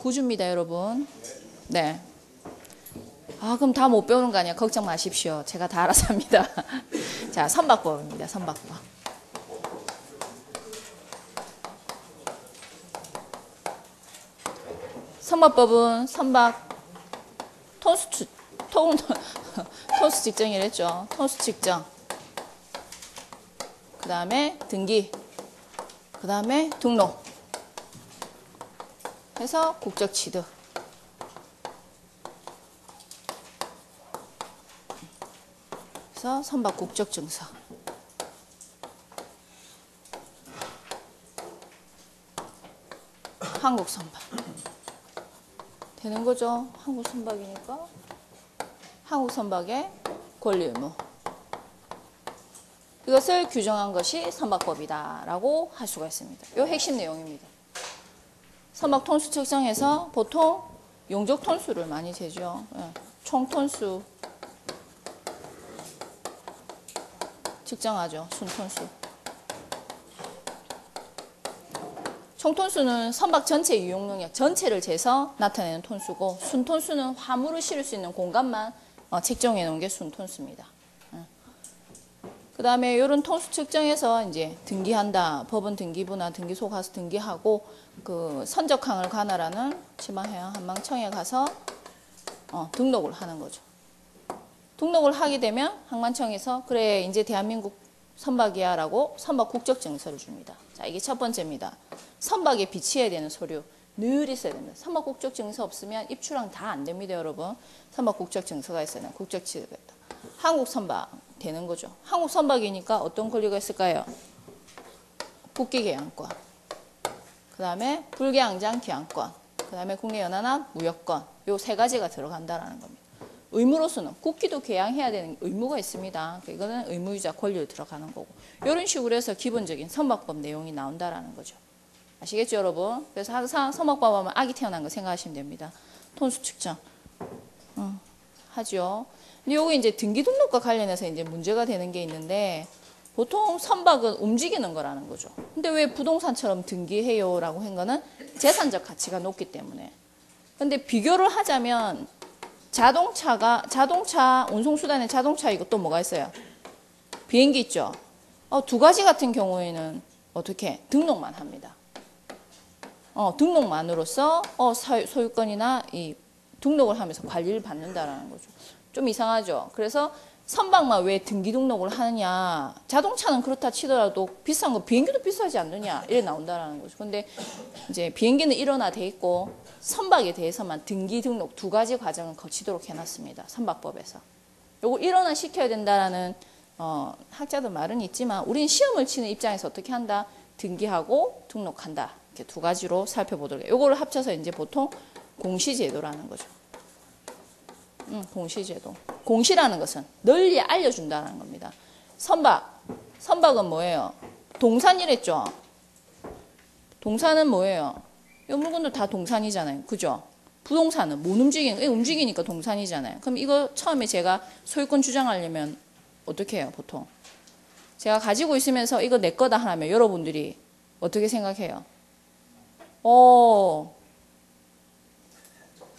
9주입니다, 여러분. 네. 아, 그럼 다 못 배우는 거 아니야? 걱정 마십시오. 제가 다 알아서 합니다. 자, 선박법입니다. 선박법. 선박법은 선박 톤수 측정이랬죠. 톤수 측정. 그 다음에 등기. 그 다음에 등록. 해서 국적 취득. 그래서 선박 국적 증서. 한국 선박. 되는 거죠. 한국 선박이니까. 한국 선박의 권리 의무. 이것을 규정한 것이 선박법이다라고 할 수가 있습니다. 이 핵심 내용입니다. 선박 톤수 측정해서 보통 용적 톤수를 많이 재죠. 총 톤수 측정하죠. 순 톤수. 총 톤수는 선박 전체 유용 능력 전체를 재서 나타내는 톤수고, 순 톤수는 화물을 실을 수 있는 공간만 책정해 놓은 게 순 톤수입니다. 그 다음에 이런 톤수 측정해서 이제 등기한다. 법원 등기부나 등기소 가서 등기하고, 그 선적항을 관할하는 지방해양 한방청에 가서 등록을 하는 거죠. 등록을 하게 되면 항만청에서 그래 이제 대한민국 선박이야 라고 선박 국적 증서를 줍니다. 자, 이게 첫 번째입니다. 선박에 비치해야 되는 서류 늘 있어야 됩니다. 선박 국적 증서 없으면 입출항 다 안 됩니다, 여러분. 선박 국적 증서가 있어야 돼요. 국적 취득했다. 한국 선박 되는 거죠. 한국 선박이니까 어떤 권리가 있을까요? 국기 개항권, 그 다음에 불개항장 기항권, 그 다음에 국내 연안함 무역권, 요 세 가지가 들어간다라는 겁니다. 의무로서는 국기도 개항해야 되는 의무가 있습니다. 이거는 의무이자 권리로 들어가는 거고, 이런 식으로 해서 기본적인 선박법 내용이 나온다라는 거죠. 아시겠죠, 여러분? 그래서 항상 선박법 하면 아기 태어난 거 생각하시면 됩니다. 톤수 측정 하죠. 근데 요거 이제 등기 등록과 관련해서 이제 문제가 되는 게 있는데, 보통 선박은 움직이는 거라는 거죠. 근데 왜 부동산처럼 등기해요라고 한 거는 재산적 가치가 높기 때문에. 근데 비교를 하자면 자동차 운송수단의 자동차, 이것도 뭐가 있어요? 비행기 있죠. 두 가지 같은 경우에는 어떻게 등록만 합니다. 등록만으로써 소유권이나 이 등록을 하면서 관리를 받는다라는 거죠. 좀 이상하죠. 그래서 선박만 왜 등기 등록을 하느냐? 자동차는 그렇다 치더라도 비싼 거 비행기도 비싸지 않느냐? 이래 나온다라는 거죠. 근데 이제 비행기는 일원화돼 있고 선박에 대해서만 등기 등록 두 가지 과정을 거치도록 해놨습니다. 선박법에서. 요거 일원화 시켜야 된다라는 학자들 말은 있지만, 우리는 시험을 치는 입장에서 어떻게 한다? 등기하고 등록한다. 이렇게 두 가지로 살펴보도록 해요. 요거를 합쳐서 이제 보통 공시제도라는 거죠. 공시제도. 공시라는 것은 널리 알려준다는 겁니다. 선박은 뭐예요? 동산이랬죠. 동산은 뭐예요? 이 물건도 다 동산이잖아요. 그죠? 부동산은 못 움직이니까 동산이잖아요. 그럼 이거 처음에 제가 소유권 주장하려면 어떻게 해요, 보통? 제가 가지고 있으면서 이거 내 거다 하면 여러분들이 어떻게 생각해요?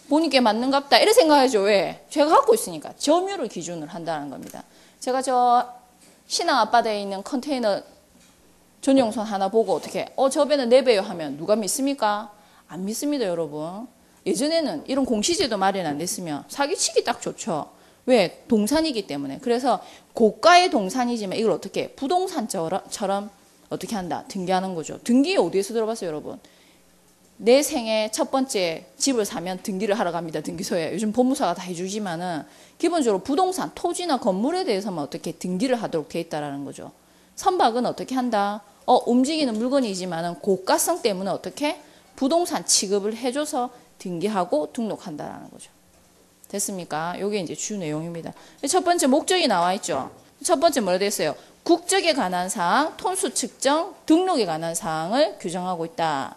보니까 맞는갑다 이렇게 생각하죠. 왜? 제가 갖고 있으니까. 점유를 기준으로 한다는 겁니다. 제가 저 신항 앞바다에 있는 컨테이너 전용선 하나 보고 어떻게 저 배는 내 배요 하면 누가 믿습니까? 안 믿습니다, 여러분. 예전에는 이런 공시제도 마련 안 됐으면 사기치기 딱 좋죠. 왜? 동산이기 때문에. 그래서 고가의 동산이지만 이걸 어떻게 부동산처럼 어떻게 한다? 등기하는 거죠. 등기 어디에서 들어봤어요, 여러분? 내 생애 첫 번째 집을 사면 등기를 하러 갑니다. 등기소에. 요즘 법무사가 다 해주지만은 기본적으로 부동산, 토지나 건물에 대해서만 어떻게 등기를 하도록 돼 있다라는 거죠. 선박은 어떻게 한다? 움직이는 물건이지만은 고가성 때문에 어떻게 부동산 취급을 해줘서 등기하고 등록한다라는 거죠. 됐습니까? 이게 이제 주 내용입니다. 첫 번째 목적이 나와 있죠. 첫 번째 뭐라 됐어요? 국적에 관한 사항, 톤수 측정, 등록에 관한 사항을 규정하고 있다.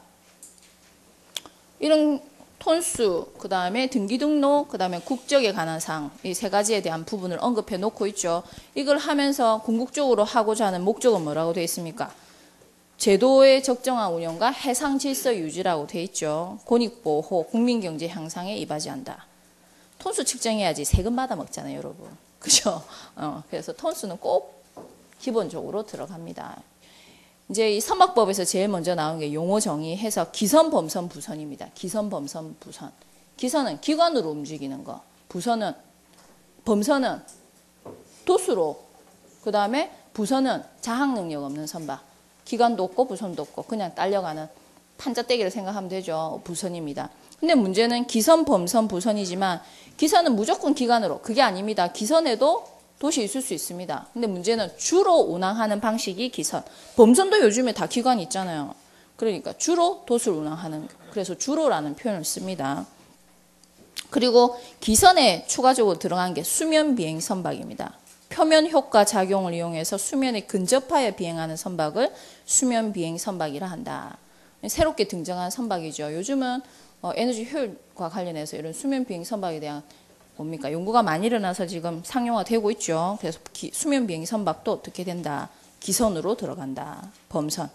이런 톤수, 그 다음에 등기 등록, 그 다음에 국적에 관한 사항, 이 세 가지에 대한 부분을 언급해 놓고 있죠. 이걸 하면서 궁극적으로 하고자 하는 목적은 뭐라고 되어 있습니까? 제도의 적정한 운영과 해상 질서 유지라고 돼 있죠. 권익보호, 국민경제 향상에 이바지한다. 톤수 측정해야지 세금 받아 먹잖아요, 여러분. 그죠? 그래서 톤수는 꼭 기본적으로 들어갑니다. 이제 이 선박법에서 제일 먼저 나온 게 용어 정의해서 기선, 범선, 부선입니다. 기선, 범선, 부선. 기선은 기관으로 움직이는 거. 부선은, 범선은 도수로. 그 다음에 부선은 자항 능력 없는 선박. 기관도 없고 부선도 없고 그냥 딸려가는 판자떼기를 생각하면 되죠. 부선입니다. 근데 문제는 기선, 범선, 부선이지만 기선은 무조건 기관으로. 그게 아닙니다. 기선에도 도시 있을 수 있습니다. 근데 문제는 주로 운항하는 방식이 기선. 범선도 요즘에 다 기관이 있잖아요. 그러니까 주로 도시를 운항하는, 그래서 주로라는 표현을 씁니다. 그리고 기선에 추가적으로 들어간 게 수면 비행 선박입니다. 표면 효과 작용을 이용해서 수면에 근접하여 비행하는 선박을 수면 비행 선박이라 한다. 새롭게 등장한 선박이죠. 요즘은 에너지 효율과 관련해서 이런 수면 비행 선박에 대한 뭡니까? 연구가 많이 일어나서 지금 상용화되고 있죠. 그래서 수면 비행 선박도 어떻게 된다? 기선으로 들어간다. 범선.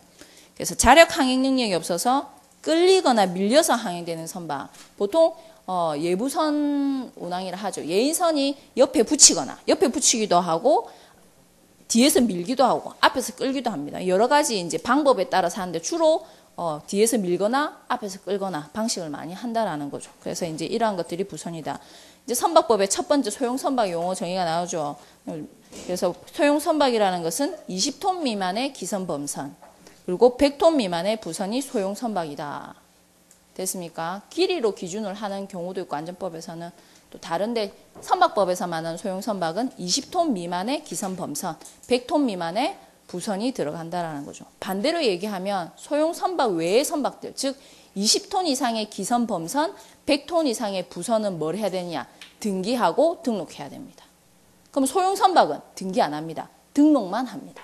그래서 자력 항행 능력이 없어서 끌리거나 밀려서 항행되는 선박. 보통 예부선 운항이라 하죠. 예인선이 옆에 붙이거나 옆에 붙이기도 하고 뒤에서 밀기도 하고 앞에서 끌기도 합니다. 여러 가지 이제 방법에 따라서 하는데 주로 뒤에서 밀거나 앞에서 끌거나 방식을 많이 한다라는 거죠. 그래서 이제 이러한 것들이 부선이다. 이제 선박법의 첫 번째 소형 선박 용어 정의가 나오죠. 그래서 소형 선박이라는 것은 20톤 미만의 기선 범선, 그리고 100톤 미만의 부선이 소형 선박이다. 됐습니까? 길이로 기준을 하는 경우도 있고 안전법에서는 또 다른데 선박법에서 말하는 소형 선박은 20톤 미만의 기선 범선, 100톤 미만의 부선이 들어간다라는 거죠. 반대로 얘기하면 소형 선박 외의 선박들, 즉 20톤 이상의 기선 범선, 100톤 이상의 부선은 뭘 해야 되냐? 등기하고 등록해야 됩니다. 그럼 소형 선박은 등기 안 합니다. 등록만 합니다.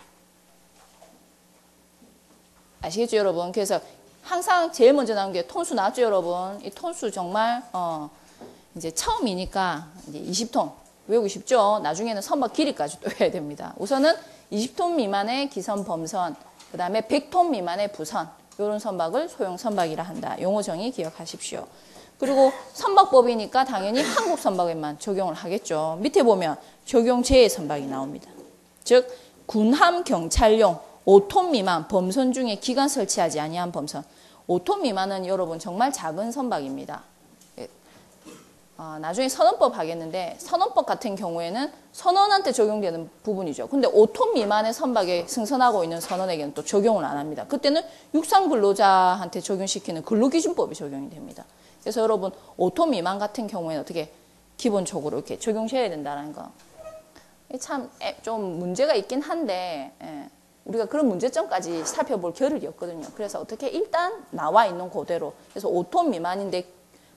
아시겠죠, 여러분? 그래서 항상 제일 먼저 나온 게 톤수 나왔죠, 여러분? 이 톤수 정말 이제 처음이니까 이제 20톤 외우기 쉽죠. 나중에는 선박 길이까지 또 해야 됩니다. 우선은 20톤 미만의 기선 범선, 그 다음에 100톤 미만의 부선, 이런 선박을 소형 선박이라 한다. 용어 정의 기억하십시오. 그리고 선박법이니까 당연히 한국 선박에만 적용을 하겠죠. 밑에 보면 적용 제외 선박이 나옵니다. 즉 군함 경찰용 5톤 미만 범선 중에 기관 설치하지 아니한 범선. 5톤 미만은 여러분 정말 작은 선박입니다. 나중에 선원법 하겠는데 선원법 같은 경우에는 선원한테 적용되는 부분이죠. 근데 5톤 미만의 선박에 승선하고 있는 선원에게는 또 적용을 안 합니다. 그때는 육상 근로자한테 적용시키는 근로기준법이 적용이 됩니다. 그래서 여러분 5톤 미만 같은 경우에는 어떻게 기본적으로 이렇게 적용셔야 된다는 거. 참 좀 문제가 있긴 한데 우리가 그런 문제점까지 살펴볼 겨를이 없거든요. 그래서 어떻게 일단 나와 있는 그대로. 그래서 5톤 미만인데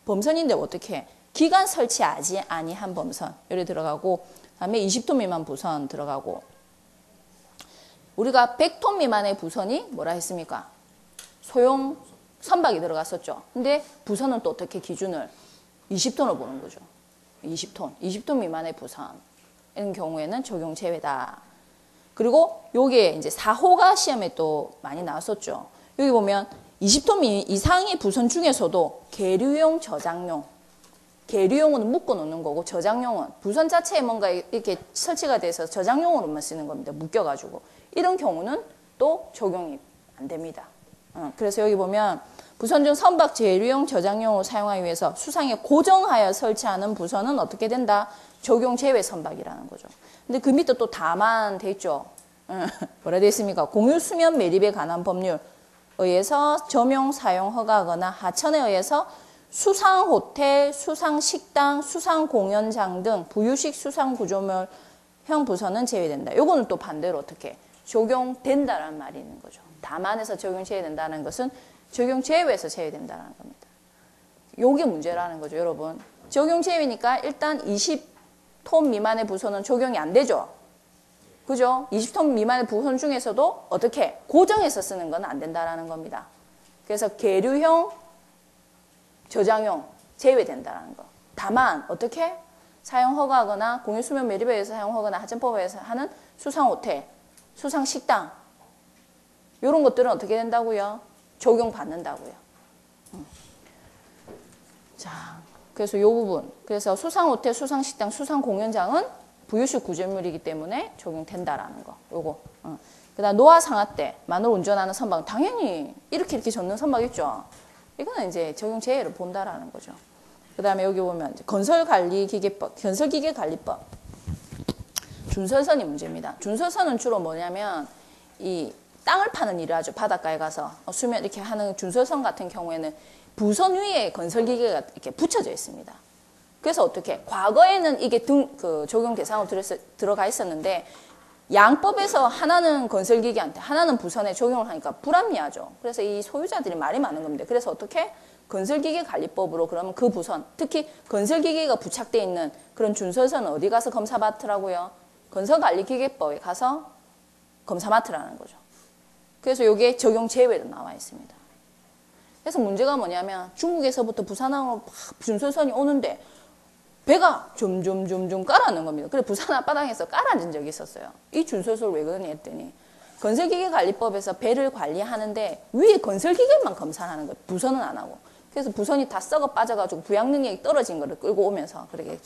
범선인데 어떻게 기관 설치하지 아니한 범선 여기 들어가고 그다음에 20톤 미만 부선 들어가고 우리가 100톤 미만의 부선이 뭐라 했습니까? 소형 선박이 들어갔었죠. 근데 부선은 또 어떻게 기준을 20톤을 보는 거죠. 20톤 미만의 부선 이런 경우에는 적용 제외다. 그리고 요게 이제 4호가 시험에 또 많이 나왔었죠. 여기 보면 20톤 이상의 부선 중에서도 계류용, 저장용. 계류용은 묶어 놓는 거고 저장용은 부선 자체에 뭔가 이렇게 설치가 돼서 저장용으로만 쓰는 겁니다. 묶여가지고. 이런 경우는 또 적용이 안 됩니다. 그래서 여기 보면 부선 중 선박 계류용, 저장용으로 사용하기 위해서 수상에 고정하여 설치하는 부선은 어떻게 된다? 적용 제외 선박이라는 거죠. 근데 그 밑에 또 다만 돼 있죠. 뭐라 돼 있습니까? 공유 수면 매립에 관한 법률 의해서 점용 사용 허가하거나 하천에 의해서 수상 호텔, 수상 식당, 수상 공연장 등 부유식 수상 구조물형 부선은 제외된다. 요거는 또 반대로 어떻게 적용된다라는 말이 있는 거죠. 다만에서 적용 제외된다는 것은 적용 제외에서 제외된다는 겁니다. 요게 문제라는 거죠, 여러분. 적용 제외니까 일단 20톤 미만의 부선은 적용이 안 되죠. 그죠? 20톤 미만의 부선 중에서도 어떻게 고정해서 쓰는 건 안 된다라는 겁니다. 그래서 계류형, 저장용 제외된다는 거. 다만 어떻게 사용 허가하거나 공유 수면 매립에 의해서 사용 허가나 하천법에 의해서 하는 수상 호텔, 수상 식당 이런 것들은 어떻게 된다고요? 적용받는다고요. 자, 그래서 이 부분. 그래서 수상호텔, 수상식당, 수상공연장은 부유식 구조물이기 때문에 적용된다라는 거. 요거. 그 다음 노화상하 때 마늘 운전하는 선박 당연히 이렇게 젓는 선박 있죠. 이거는 이제 적용 제외를 본다라는 거죠. 그 다음에 여기 보면 건설관리기계법, 건설기계관리법. 준설선이 문제입니다. 준설선은 주로 뭐냐면 이 땅을 파는 일을 하죠. 바닷가에 가서 수면 이렇게 하는 준설선 같은 경우에는 부선 위에 건설기계가 이렇게 붙여져 있습니다. 그래서 어떻게 과거에는 이게 적용 대상으로 들어가 있었는데 양법에서 하나는 건설기계한테 하나는 부선에 적용을 하니까 불합리하죠. 그래서 이 소유자들이 말이 많은 겁니다. 그래서 어떻게 건설기계관리법으로 그러면 그 부선, 특히 건설기계가 부착되어 있는 그런 준설선은 어디 가서 검사 맡으라고요? 건설관리기계법에 가서 검사 맡으라는 거죠. 그래서 이게 적용 제외로 나와 있습니다. 그래서 문제가 뭐냐면 중국에서부터 부산항으로 준설선이 오는데 배가 점점 깔아앉는 겁니다. 그래서 부산 앞바다에서 깔아앉은 적이 있었어요. 이 준설선을 왜 그러니 했더니 건설기계관리법에서 배를 관리하는데 위에 건설기계만 검사를 하는 거예요. 부선은 안 하고. 그래서 부선이 다 썩어 빠져가지고 부양 능력이 떨어진 거를 끌고 오면서 그렇게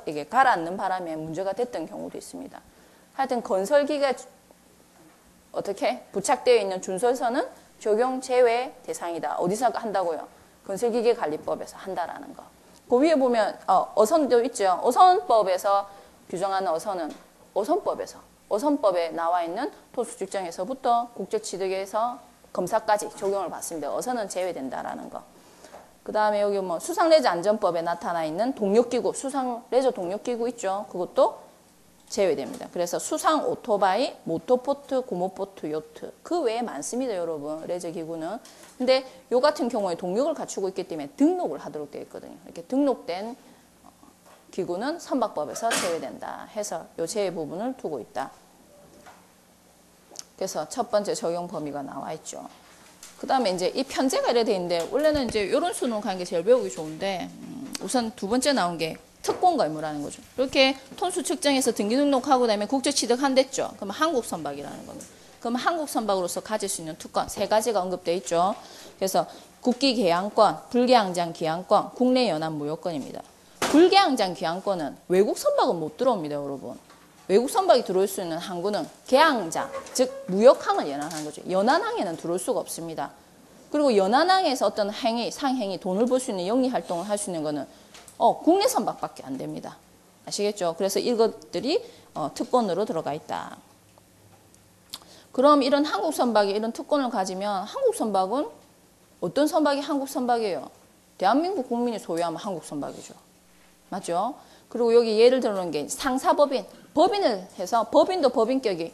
이게 가라앉는 바람에 문제가 됐던 경우도 있습니다. 하여튼 건설기계 어떻게 부착되어 있는 준설선은 적용 제외 대상이다. 어디서 한다고요? 건설기계관리법에서 한다라는 거. 그 위에 보면 어선도 있죠. 어선법에서 규정하는 어선은 어선법에 나와 있는 토수직정에서부터 국제취득에서 검사까지 적용을 받습니다. 어선은 제외된다라는 거. 그 다음에 여기 뭐 수상레저 안전법에 나타나 있는 동력기구, 수상레저 동력기구 있죠. 그것도 제외됩니다. 그래서 수상 오토바이, 모터보트, 고모보트, 요트 그 외에 많습니다, 여러분. 레저 기구는. 근데 요 같은 경우에 동력을 갖추고 있기 때문에 등록을 하도록 되어 있거든요. 이렇게 등록된 기구는 선박법에서 제외된다 해서 요 제외 부분을 두고 있다. 그래서 첫 번째 적용 범위가 나와 있죠. 그 다음에 이제 이 편제가 이래 돼 있는데 원래는 이제 이런 수능 가는 게 제일 배우기 좋은데 우선 두 번째 나온 게 특권과 의무라는 거죠. 이렇게 톤수 측정해서 등기 등록하고 나면 국제 취득한댔죠. 그러면 한국 선박이라는 겁니다. 그러면 한국 선박으로서 가질 수 있는 특권 세 가지가 언급되어 있죠. 그래서 국기 개항권, 불개항장 기항권, 국내 연합 무효권입니다. 불개항장 기항권은 외국 선박은 못 들어옵니다, 여러분. 외국 선박이 들어올 수 있는 항구는 개항장, 즉 무역항을 연한하는 거죠. 연한항에는 들어올 수가 없습니다. 그리고 연한항에서 어떤 행위, 상행위, 돈을 벌 수 있는 영리 활동을 할 수 있는 거는 국내 선박밖에 안 됩니다. 아시겠죠? 그래서 이것들이 특권으로 들어가 있다. 그럼 이런 한국 선박이 이런 특권을 가지면 한국 선박은 어떤 선박이 한국 선박이에요? 대한민국 국민이 소유하면 한국 선박이죠. 맞죠? 그리고 여기 예를 들어놓은 게 상사법인, 법인을 해서 법인도 법인격이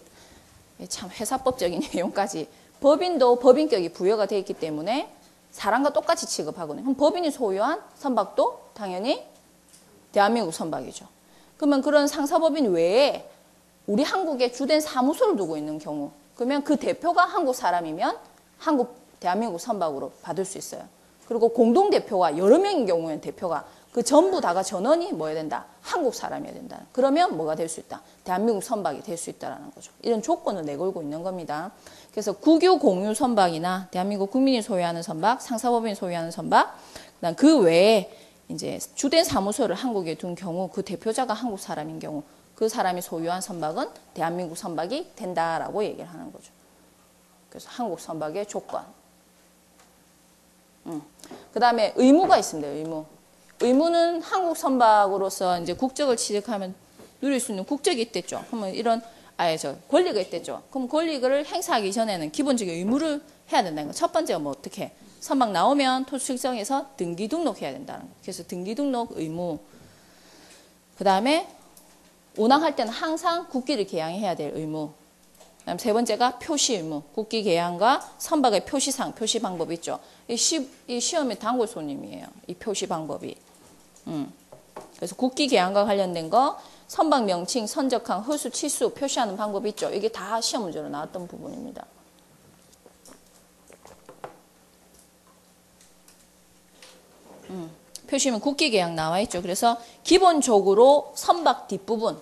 참 회사법적인 내용까지 법인도 법인격이 부여가 되어 있기 때문에 사람과 똑같이 취급하거든요. 그럼 법인이 소유한 선박도 당연히 대한민국 선박이죠. 그러면 그런 상사법인 외에 우리 한국에 주된 사무소를 두고 있는 경우 그러면 그 대표가 한국 사람이면 대한민국 선박으로 받을 수 있어요. 그리고 공동대표가 여러 명인 경우에는 대표가 그 전부 다가 전원이 뭐여야 된다? 한국 사람이어야 된다. 그러면 뭐가 될 수 있다? 대한민국 선박이 될 수 있다는 거죠. 이런 조건을 내걸고 있는 겁니다. 그래서 국유 공유 선박이나 대한민국 국민이 소유하는 선박, 상사법인이 소유하는 선박, 그다음 그 외에 이제 주된 사무소를 한국에 둔 경우 그 대표자가 한국 사람인 경우 그 사람이 소유한 선박은 대한민국 선박이 된다라고 얘기를 하는 거죠. 그래서 한국 선박의 조건. 그 다음에 의무가 있습니다. 의무는 한국 선박으로서 이제 국적을 취득하면 누릴 수 있는 국적이 있댔죠. 그러면 이런 권리가 있댔죠. 그럼 권리를 행사하기 전에는 기본적인 의무를 해야 된다는 거. 첫 번째가 뭐 어떻게? 선박 나오면 토수측정에서 등기 등록해야 된다는 거. 그래서 등기 등록 의무. 그 다음에 운항할 때는 항상 국기를 개양해야 될 의무. 그다음 세 번째가 표시 의무. 국기 개양과 선박의 표시상, 표시 방법이 있죠. 이 시험의 단골 손님이에요. 이 표시 방법이. 그래서 국기 개양과 관련된 거, 선박 명칭, 선적항, 허수, 치수 표시하는 방법이 있죠. 이게 다 시험 문제로 나왔던 부분입니다. 표시면 국기 개양 나와 있죠. 그래서 기본적으로 선박 뒷부분,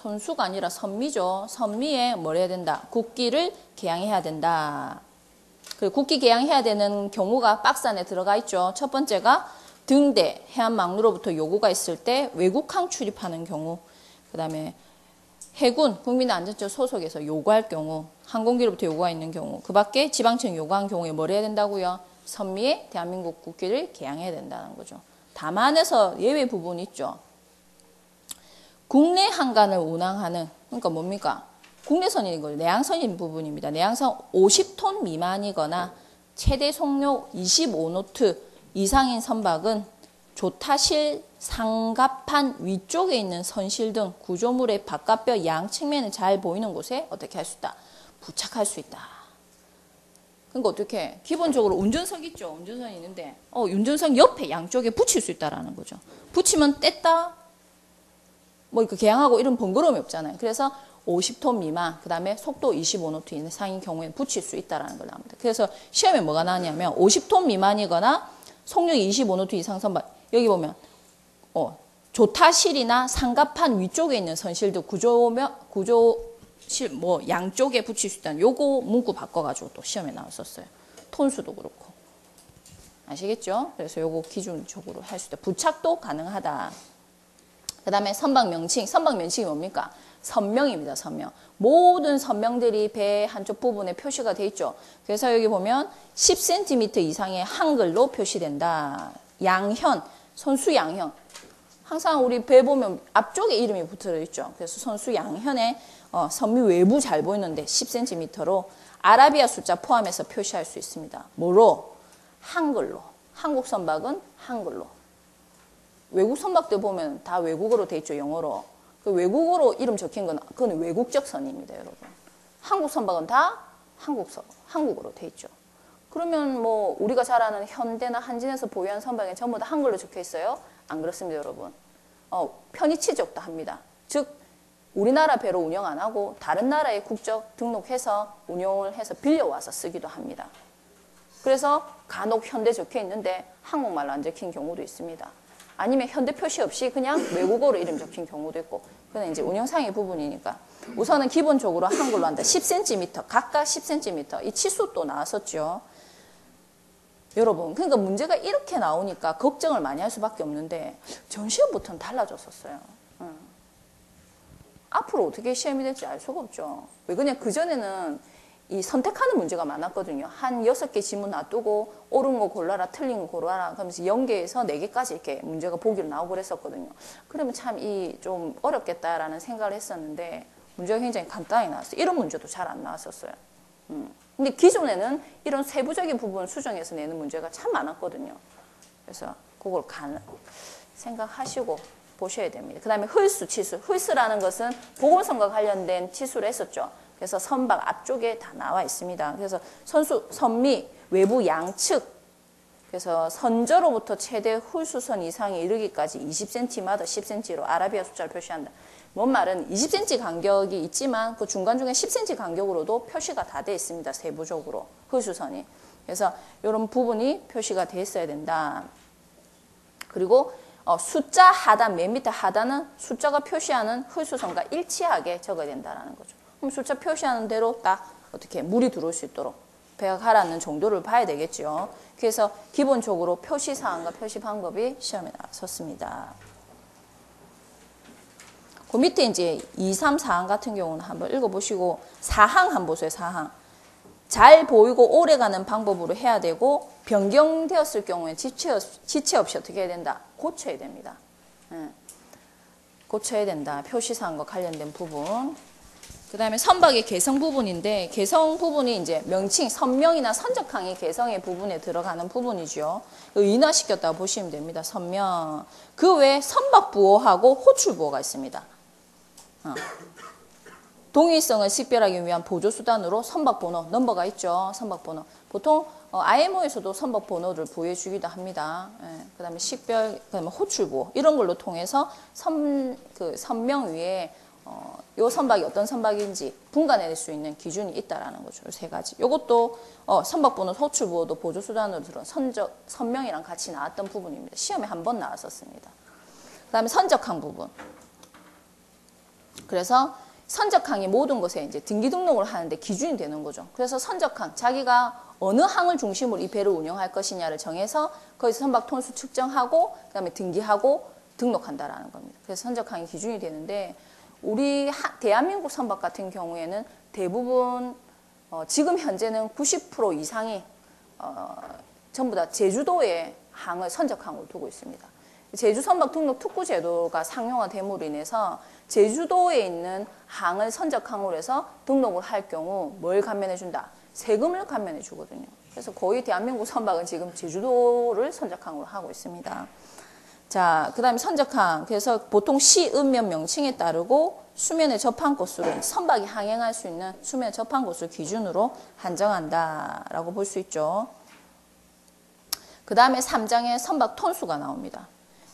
선수가 아니라 선미죠. 선미에 뭘 해야 된다? 국기를 개양해야 된다. 그리고 국기 개양해야 되는 경우가 박스 안에 들어가 있죠. 첫 번째가 등대, 해안망루로부터 요구가 있을 때 외국항 출입하는 경우, 그 다음에 해군, 국민안전처 소속에서 요구할 경우, 항공기로부터 요구가 있는 경우, 그 밖에 지방청 요구한 경우에 뭘 해야 된다고요? 선미에 대한민국 국기를 개양해야 된다는 거죠. 다만에서 예외 부분이 있죠. 국내 항간을 운항하는, 그러니까 뭡니까? 국내선이 이거 내항선인 부분입니다. 내항선 50톤 미만이거나 최대 속력 25노트 이상인 선박은 조타실 상갑판 위쪽에 있는 선실 등 구조물의 바깥뼈 양 측면을 잘 보이는 곳에 어떻게 할 수 있다? 부착할 수 있다. 그러니까 어떻게? 기본적으로 운전석 있죠. 운전석이 있는데 운전석 옆에 양쪽에 붙일 수 있다라는 거죠. 붙이면 뗐다. 뭐 이렇게 개양하고 이런 번거로움이 없잖아요. 그래서 50톤 미만, 그 다음에 속도 25노트 이상인 경우에 붙일 수 있다는 걸 나옵니다. 그래서 시험에 뭐가 나왔냐면 50톤 미만이거나 속력 25노트 이상 선박, 여기 보면 조타실이나 상갑판 위쪽에 있는 선실도 구조실 뭐 양쪽에 붙일 수 있다는 요거 문구 바꿔가지고 또 시험에 나왔었어요. 톤수도 그렇고. 아시겠죠? 그래서 요거 기준적으로 할 수 있다. 부착도 가능하다. 그 다음에 선박 명칭. 선박 명칭이 뭡니까? 선명입니다. 선명. 모든 선명들이 배 한쪽 부분에 표시가 돼 있죠. 그래서 여기 보면 10cm 이상의 한글로 표시된다. 양현, 선수 양현. 항상 우리 배 보면 앞쪽에 이름이 붙어 있죠. 그래서 선수 양현에 선미 외부 잘 보이는데 10cm로 아라비아 숫자 포함해서 표시할 수 있습니다. 뭐로? 한글로. 한국 선박은 한글로. 외국 선박들 보면 다 외국어로 돼 있죠. 영어로. 그 외국어로 이름 적힌 건 그건 외국적 선입니다, 여러분. 한국 선박은 다 한국어로 돼 있죠. 그러면 뭐 우리가 잘 아는 현대나 한진에서 보유한 선박에 전부 다 한글로 적혀 있어요? 안 그렇습니다, 여러분. 편의치적도 합니다. 즉 우리나라 배로 운영 안 하고 다른 나라의 국적 등록해서 운영을 해서 빌려와서 쓰기도 합니다. 그래서 간혹 현대 적혀 있는데 한국말로 안 적힌 경우도 있습니다. 아니면 현대 표시 없이 그냥 외국어로 이름 적힌 경우도 있고, 그건 이제 운영상의 부분이니까. 우선은 기본적으로 한글로 한다. 10cm, 각각 10cm. 이 치수도 나왔었죠. 여러분, 그러니까 문제가 이렇게 나오니까 걱정을 많이 할 수밖에 없는데, 전 시험부터는 달라졌었어요. 앞으로 어떻게 시험이 될지 알 수가 없죠. 왜 그냥 그전에는 이 선택하는 문제가 많았거든요. 한 6개 지문 놔두고 옳은 거 골라라, 틀린 거 골라라 그러면서 0개에서 4개까지 이렇게 문제가 보기로 나오고 그랬었거든요. 그러면 참 좀 어렵겠다라는 생각을 했었는데 문제가 굉장히 간단히 나왔어요. 이런 문제도 잘 안 나왔었어요. 근데 기존에는 이런 세부적인 부분을 수정해서 내는 문제가 참 많았거든요. 그래서 그걸 생각하시고 보셔야 됩니다. 그 다음에 홀수, 치수. 홀수라는 것은 보건선과 관련된 치수를 했었죠. 그래서 선박 앞쪽에 다 나와 있습니다. 그래서 선미, 외부 양측, 그래서 선저로부터 최대 홀수선 이상에 이르기까지 20cm마다 10cm로 아라비아 숫자를 표시한다. 뭔 말은 20cm 간격이 있지만 그 중간중간 10cm 간격으로도 표시가 다 돼 있습니다. 세부적으로 홀수선이. 그래서 이런 부분이 표시가 돼 있어야 된다. 그리고 숫자 하단, 맨 밑에 하단은 숫자가 표시하는 홀수선과 일치하게 적어야 된다는 거죠. 그럼 숫자 표시하는 대로 딱 어떻게 물이 들어올 수 있도록 배가 가라앉는 정도를 봐야 되겠죠. 그래서 기본적으로 표시 사항과 표시 방법이 시험에 나왔었습니다. 그 밑에 이제 2, 3, 4항 같은 경우는 한번 읽어보시고 4항 한번 보세요. 4항. 잘 보이고 오래 가는 방법으로 해야 되고 변경되었을 경우에 지체 없이 어떻게 해야 된다? 고쳐야 됩니다. 고쳐야 된다. 표시사항과 관련된 부분. 그 다음에 선박의 개성 부분인데 개성 부분이 이제 명칭, 선명이나 선적항이 개성의 부분에 들어가는 부분이죠. 인화시켰다고 보시면 됩니다. 선명. 그 외에 선박부호하고 호출부호가 있습니다. 동일성을 식별하기 위한 보조수단으로 선박번호, 넘버가 있죠. 선박번호. 보통 IMO에서도 선박번호를 부여해주기도 합니다. 그 다음에 식별, 그 다음에 호출부호 이런 걸로 통해서 선명 위에 요 선박이 어떤 선박인지 분간해낼 수 있는 기준이 있다라는 거죠. 요 세 가지. 요것도 선박번호, 호출부호도 보조수단으로 들은 선명이랑 같이 나왔던 부분입니다. 시험에 한 번 나왔었습니다. 그 다음에 선적항 부분. 그래서 선적항이 모든 것에 이제 등기 등록을 하는데 기준이 되는 거죠. 그래서 선적항, 자기가 어느 항을 중심으로 이 배를 운영할 것이냐를 정해서 거기서 선박 톤수 측정하고 그다음에 등기하고 등록한다라는 겁니다. 그래서 선적항이 기준이 되는데 우리 대한민국 선박 같은 경우에는 대부분 지금 현재는 90% 이상이 전부 다 제주도에 항을 선적항으로 두고 있습니다. 제주 선박 등록 특구 제도가 상용화됨으로 인해서 제주도에 있는 항을 선적항으로 해서 등록을 할 경우 뭘 감면해 준다? 세금을 감면해 주거든요. 그래서 거의 대한민국 선박은 지금 제주도를 선적항으로 하고 있습니다. 자, 그 다음에 선적항. 그래서 보통 시읍면 명칭에 따르고 수면의 접한 곳수를 선박이 항행할 수 있는 수면의 접한 곳을 기준으로 한정한다라고 볼 수 있죠. 그 다음에 3장에 선박 톤수가 나옵니다.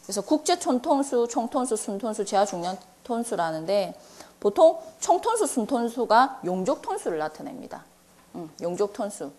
그래서 국제 총톤수, 총톤수, 순톤수, 제하 중량 톤수라는데 보통 총톤수, 순톤수가 용적 톤수를 나타냅니다. 용적 톤수.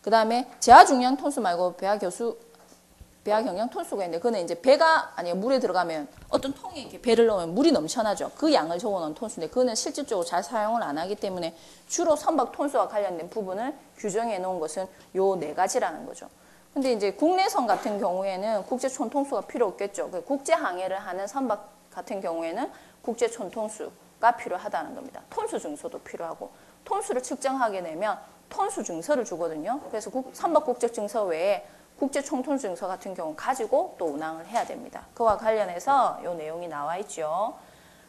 그 다음에 제하 중량 톤수 말고 배하 경량 톤수가 있는데 그거는 이제 배가 아니 물에 들어가면 어떤 통에 이렇게 배를 넣으면 물이 넘쳐나죠. 그 양을 적어놓은 톤수인데 그거는 실질적으로 잘 사용을 안 하기 때문에 주로 선박 톤수와 관련된 부분을 규정해 놓은 것은 요 4가지라는 거죠. 근데 이제 국내선 같은 경우에는 국제 촌통수가 필요 없겠죠. 국제 항해를 하는 선박 같은 경우에는 국제 촌통수가 필요하다는 겁니다. 톤수 증서도 필요하고 톤수를 측정하게 되면 톤수 증서를 주거든요. 그래서 선박 국적 증서 외에 국제 총톤수 증서 같은 경우 가지고 또 운항을 해야 됩니다. 그와 관련해서 이 내용이 나와 있죠.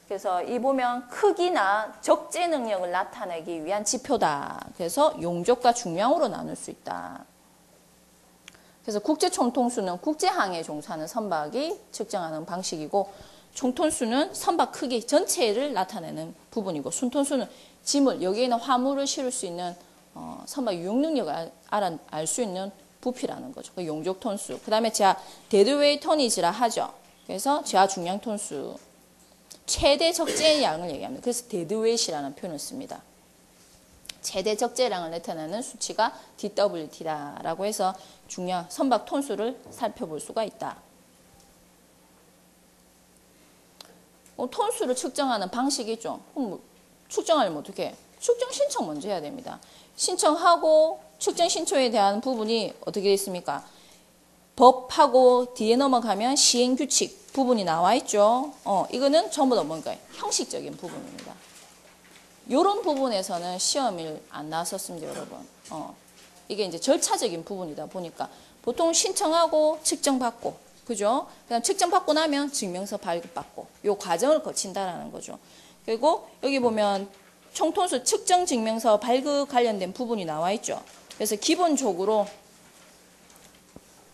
그래서 이 보면 크기나 적재 능력을 나타내기 위한 지표다. 그래서 용적과 중량으로 나눌 수 있다. 그래서 국제 총통수는 국제항해에 종사하는 선박이 측정하는 방식이고 총톤수는 선박 크기 전체를 나타내는 부분이고 순톤수는 짐을 여기에는 화물을 실을 수 있는 선박 유용 능력을 알 수 있는 부피라는 거죠. 그 용적 톤수. 그 다음에 제하 데드웨이 토니지라 하죠. 그래서 제하 중량 톤수. 최대 적재의 양을 얘기합니다. 그래서 데드웨이시라는 표현을 씁니다. 최대 적재량을 나타내는 수치가 DWT다라고 해서 중량 선박 톤수를 살펴볼 수가 있다. 톤수를 측정하는 방식이 있죠. 측정하려면 어떻게 해? 측정 신청 먼저 해야 됩니다. 신청하고 측정 신청에 대한 부분이 어떻게 되어 있습니까? 법하고 뒤에 넘어가면 시행규칙 부분이 나와 있죠. 이거는 전부 다 뭔가요? 형식적인 부분입니다. 이런 부분에서는 시험이 안 나왔었습니다, 여러분. 이게 이제 절차적인 부분이다 보니까 보통 신청하고 측정받고, 그죠? 그다음 측정받고 나면 증명서 발급받고, 요 과정을 거친다라는 거죠. 그리고 여기 보면 총톤수 측정 증명서 발급 관련된 부분이 나와 있죠. 그래서 기본적으로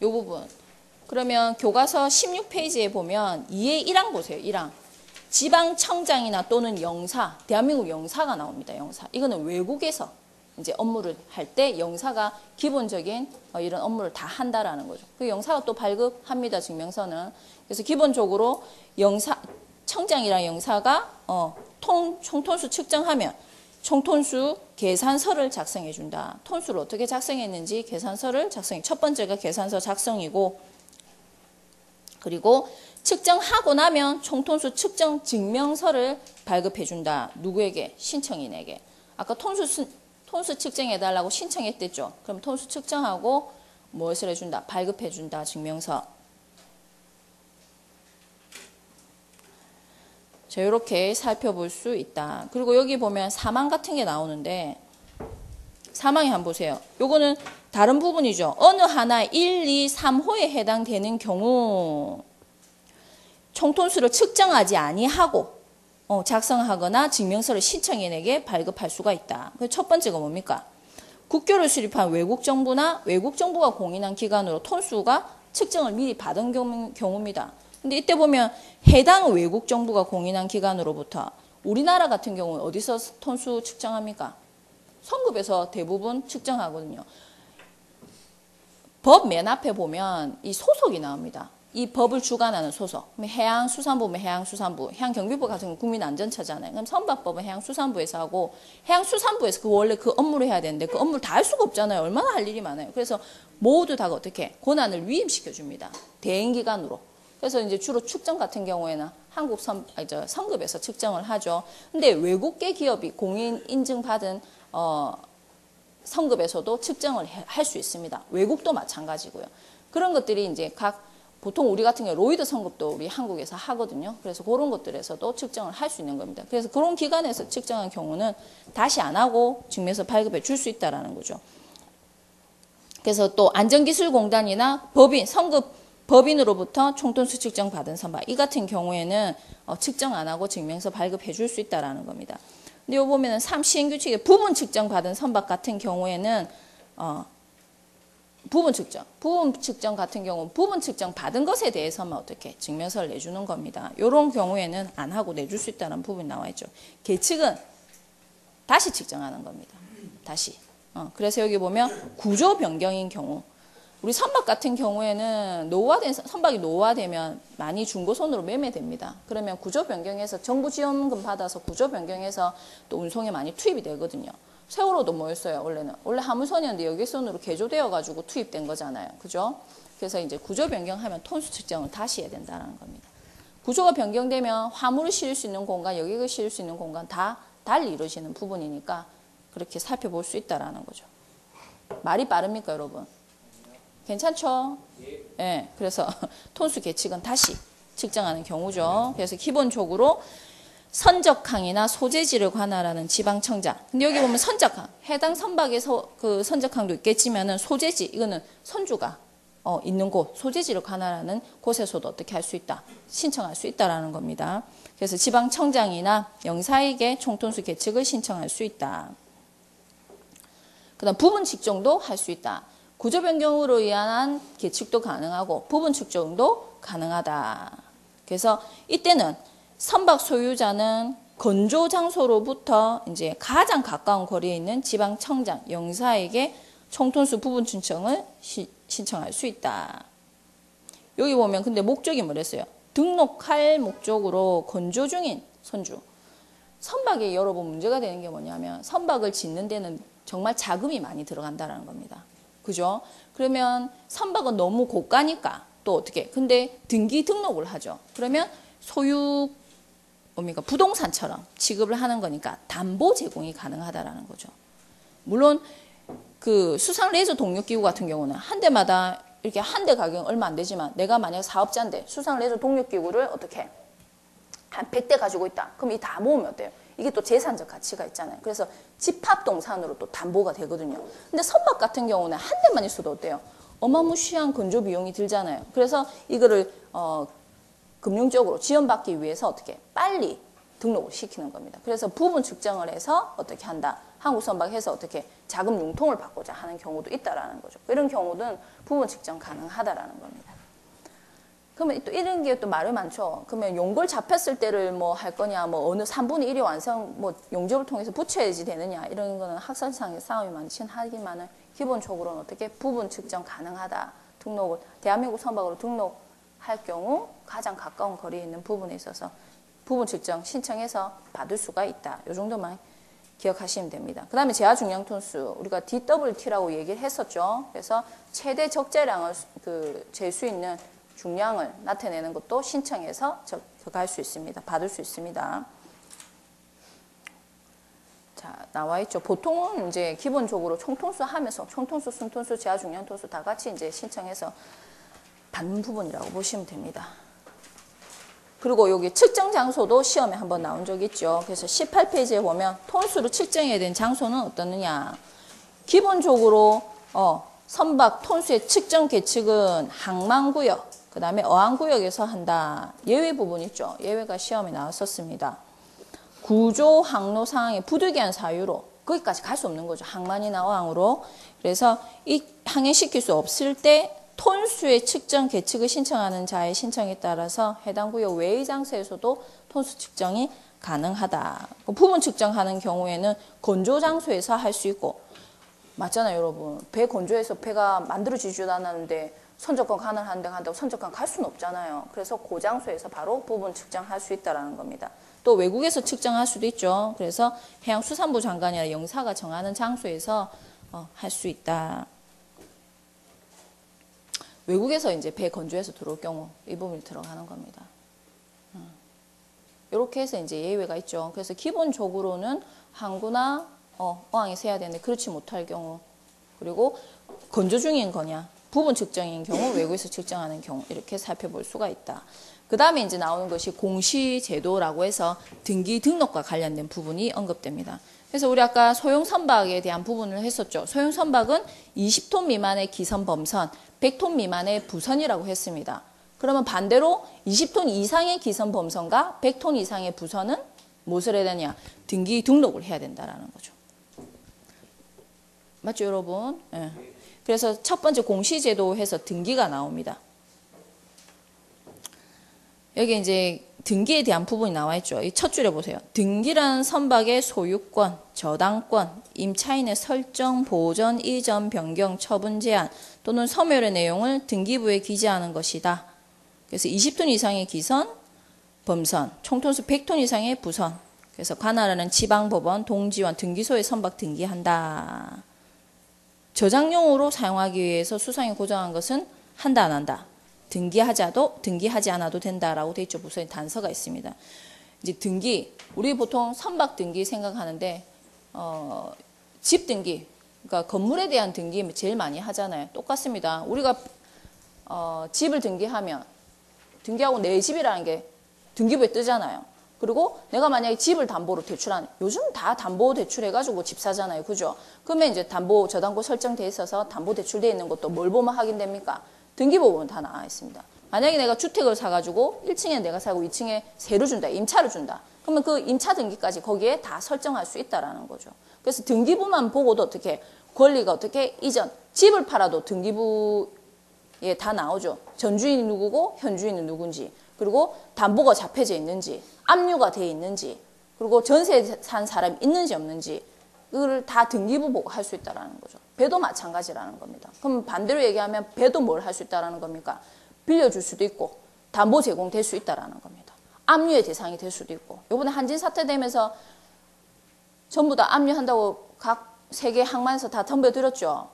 요 부분. 그러면 교과서 16페이지에 보면 2의 1항 보세요. 1항. 지방청장이나 또는 영사, 대한민국 영사가 나옵니다. 영사. 이거는 외국에서 이제 업무를 할 때 영사가 기본적인 이런 업무를 다 한다라는 거죠. 그 영사가 또 발급합니다. 증명서는. 그래서 기본적으로 청장이랑 영사가 총톤수 측정하면 총톤수 계산서를 작성해 준다. 톤수를 어떻게 작성했는지 계산서를 작성해. 첫 번째가 계산서 작성이고, 그리고 측정하고 나면 총톤수 측정 증명서를 발급해 준다. 누구에게? 신청인에게. 아까 톤수 측정해 달라고 신청했댔죠. 그럼 톤수 측정하고 무엇을 해준다? 발급해 준다. 증명서. 자, 이렇게 살펴볼 수 있다. 그리고 여기 보면 사망 같은 게 나오는데 사망에 한번 보세요. 요거는 다른 부분이죠. 어느 하나 1, 2, 3호에 해당되는 경우 총톤수를 측정하지 아니하고 작성하거나 증명서를 신청인에게 발급할 수가 있다. 첫 번째가 뭡니까? 국교를 수립한 외국 정부나 외국 정부가 공인한 기관으로 톤수가 측정을 미리 받은 경우입니다. 근데 이때 보면 해당 외국 정부가 공인한 기관으로부터 우리나라 같은 경우는 어디서 톤수 측정합니까? 성급에서 대부분 측정하거든요. 법 맨 앞에 보면 이 소속이 나옵니다. 이 법을 주관하는 소속. 해양수산부면 해양수산부, 해양경비부 같은 건 국민안전처잖아요. 그럼 선박법은 해양수산부에서 하고 해양수산부에서 원래 그 업무를 해야 되는데 그 업무를 다 할 수가 없잖아요. 얼마나 할 일이 많아요. 그래서 모두 다 어떻게 권한을 위임시켜 줍니다. 대행기관으로. 그래서 이제 주로 축전 같은 경우에는 한국 성급에서 측정을 하죠. 근데 외국계 기업이 공인 인증받은 성급에서도 측정을 할 수 있습니다. 외국도 마찬가지고요. 그런 것들이 이제 보통 우리 같은 경우 로이드 성급도 우리 한국에서 하거든요. 그래서 그런 것들에서도 측정을 할 수 있는 겁니다. 그래서 그런 기관에서 측정한 경우는 다시 안 하고 증명서 발급해 줄 수 있다라는 거죠. 그래서 또 안전기술공단이나 법인으로부터 총톤수 측정 받은 선박 이 같은 경우에는 측정 안 하고 증명서 발급해 줄 수 있다라는 겁니다. 근데 여기 보면은 시행규칙에 부분 측정 받은 선박 같은 경우에는 부분 측정 같은 경우는 부분 측정 받은 것에 대해서만 어떻게 증명서를 내주는 겁니다. 이런 경우에는 안 하고 내줄 수 있다는 부분이 나와 있죠. 계측은 다시 측정하는 겁니다. 다시. 그래서 여기 보면 구조 변경인 경우 우리 선박 같은 경우에는 선박이 노후화되면 많이 중고선으로 매매됩니다. 그러면 구조 변경해서 정부 지원금 받아서 구조 변경해서 또 운송에 많이 투입이 되거든요. 세월호도 뭐였어요? 원래 화물선이었는데 여객선으로 개조되어 가지고 투입된 거잖아요. 그죠? 그래서 이제 구조 변경하면 톤수 측정을 다시 해야 된다는 겁니다. 구조가 변경되면 화물을 실을 수 있는 공간, 여객을 실을 수 있는 공간 다 달리 이루어지는 부분이니까 그렇게 살펴볼 수 있다라는 거죠. 말이 빠릅니까, 여러분? 괜찮죠? 예. 그래서 톤수 계측은 다시 측정하는 경우죠. 그래서 기본적으로 선적항이나 소재지를 관할하는 지방청장. 근데 여기 보면 선적항, 해당 선박에서 그 선적항도 있겠지만은 소재지, 이거는 선주가 있는 곳, 소재지를 관할하는 곳에서도 어떻게 할 수 있다, 신청할 수 있다라는 겁니다. 그래서 지방청장이나 영사에게 총톤수 계측을 신청할 수 있다. 그다음 부분 측정도 할 수 있다. 구조 변경으로 의한 계측도 가능하고 부분 측정도 가능하다. 그래서 이때는 선박 소유자는 건조 장소로부터 이제 가장 가까운 거리에 있는 지방청장, 영사에게 총톤수 부분 측정을 신청할 수 있다. 여기 보면 근데 목적이 뭐랬어요? 등록할 목적으로 건조 중인 선주. 선박에 여러분 문제가 되는 게 뭐냐면 선박을 짓는 데는 정말 자금이 많이 들어간다는 겁니다. 그죠? 그러면 선박은 너무 고가니까 또 어떻게? 근데 등기 등록을 하죠. 그러면 소유 부동산처럼 취급을 하는 거니까 담보 제공이 가능하다라는 거죠. 물론 그 수상 레저 동력기구 같은 경우는 한 대마다 이렇게 한 대 가격은 얼마 안 되지만 내가 만약 사업자인데 수상 레저 동력기구를 어떻게 한 100대 가지고 있다. 그럼 이 다 모으면 어때요? 이게 또 재산적 가치가 있잖아요. 그래서 집합동산으로 또 담보가 되거든요. 근데 선박 같은 경우는 한 대만 있어도 어때요? 어마무시한 건조 비용이 들잖아요. 그래서 이거를 금융적으로 지원받기 위해서 어떻게 빨리 등록을 시키는 겁니다. 그래서 부분 측정을 해서 어떻게 한다. 한국선박해서 어떻게 자금 융통을 받고자 하는 경우도 있다라는 거죠. 이런 경우는 부분 측정 가능하다라는 겁니다. 그러면 또 이런 게 또 말이 많죠. 그러면 용골 잡혔을 때를 뭐 할 거냐, 뭐 어느 3분의 1이 완성, 뭐 용접을 통해서 붙여야지 되느냐, 이런 거는 학설상의 싸움이 많긴 하지만은 기본적으로는 어떻게 부분 측정 가능하다. 등록을, 대한민국 선박으로 등록할 경우 가장 가까운 거리에 있는 부분에 있어서 부분 측정 신청해서 받을 수가 있다. 이 정도만 기억하시면 됩니다. 그 다음에 제하 중량 톤수, 우리가 DWT라고 얘기를 했었죠. 그래서 최대 적재량을 잴 수 있는 중량을 나타내는 것도 신청해서 할 수 있습니다. 받을 수 있습니다. 자, 나와 있죠. 보통은 이제 기본적으로 총톤수 하면서 총톤수, 순톤수, 제하 중량 톤수 다 같이 이제 신청해서 받는 부분이라고 보시면 됩니다. 그리고 여기 측정 장소도 시험에 한번 나온 적 있죠. 그래서 18페이지에 보면 톤수로 측정해야 되는 장소는 어떠느냐. 기본적으로 선박 톤수의 측정 계측은 항만구역, 그 다음에 어항구역에서 한다. 예외 부분 있죠. 예외가 시험에 나왔었습니다. 구조 항로 상황에 부득이한 사유로 거기까지 갈 수 없는 거죠. 항만이나 어항으로. 그래서 이 항해시킬 수 없을 때 톤수의 측정 계측을 신청하는 자의 신청에 따라서 해당 구역 외의 장소에서도 톤수 측정이 가능하다. 부분 측정하는 경우에는 건조 장소에서 할 수 있고, 맞잖아요, 여러분. 배 건조해서 배가 만들어지지도 않았는데 선적관 가능한데 간다고 선적관 갈 수는 없잖아요. 그래서 그 장소에서 바로 부분 측정할 수 있다는 겁니다. 또 외국에서 측정할 수도 있죠. 그래서 해양수산부 장관이나 영사가 정하는 장소에서 할 수 있다. 외국에서 이제 배 건조해서 들어올 경우 이 부분이 들어가는 겁니다. 이렇게 해서 이제 예외가 있죠. 그래서 기본적으로는 항구나 어항에서 해야 되는데 그렇지 못할 경우, 그리고 건조 중인 거냐, 부분 측정인 경우, 외국에서 측정하는 경우, 이렇게 살펴볼 수가 있다. 그 다음에 이제 나오는 것이 공시제도라고 해서 등기 등록과 관련된 부분이 언급됩니다. 그래서 우리 아까 소형 선박에 대한 부분을 했었죠. 소형 선박은 20톤 미만의 기선 범선, 100톤 미만의 부선이라고 했습니다. 그러면 반대로 20톤 이상의 기선 범선과 100톤 이상의 부선은 무엇을 해야 되냐? 등기 등록을 해야 된다라는 거죠. 맞죠, 여러분? 예. 그래서 첫 번째 공시제도 해서 등기가 나옵니다. 여기 이제 등기에 대한 부분이 나와 있죠. 이 첫 줄에 보세요. 등기란 선박의 소유권, 저당권, 임차인의 설정, 보전, 이전, 변경, 처분 제한 또는 소멸의 내용을 등기부에 기재하는 것이다. 그래서 20톤 이상의 기선, 범선, 총톤수 100톤 이상의 부선. 그래서 관할하는 지방법원, 동지원, 등기소에 선박 등기한다. 저장용으로 사용하기 위해서 수상에 고정한 것은 한다, 안 한다. 등기하지 않아도 된다라고 돼 있죠. 무슨 단서가 있습니다. 이제 등기, 우리 보통 선박 등기 생각하는데 집 등기, 그러니까 건물에 대한 등기 제일 많이 하잖아요. 똑같습니다. 우리가 집을 등기하고 내 집이라는 게 등기부에 뜨잖아요. 그리고 내가 만약에 집을 담보로 대출하는, 요즘 다 담보 대출해가지고 집 사잖아요. 그죠? 그러면 이제 담보, 저당고 설정돼 있어서 담보 대출돼 있는 것도 뭘 보면 확인됩니까? 등기부 보면 다 나와 있습니다. 만약에 내가 주택을 사가지고 1층에 내가 살고 2층에 세를 준다, 임차를 준다. 그러면 그 임차 등기까지 거기에 다 설정할 수 있다라는 거죠. 그래서 등기부만 보고도 어떻게, 권리가 어떻게 이전, 집을 팔아도 등기부에 다 나오죠. 전주인이 누구고 현주인은 누군지, 그리고 담보가 잡혀져 있는지, 압류가 돼 있는지, 그리고 전세 산 사람이 있는지 없는지, 그걸 다 등기부 보고 할 수 있다는 거죠. 배도 마찬가지라는 겁니다. 그럼 반대로 얘기하면 배도 뭘 할 수 있다는 겁니까? 빌려줄 수도 있고 담보 제공될 수 있다는 겁니다. 압류의 대상이 될 수도 있고, 이번에 한진 사태 되면서 전부 다 압류한다고 각 세계 항만에서 다 덤벼들었죠.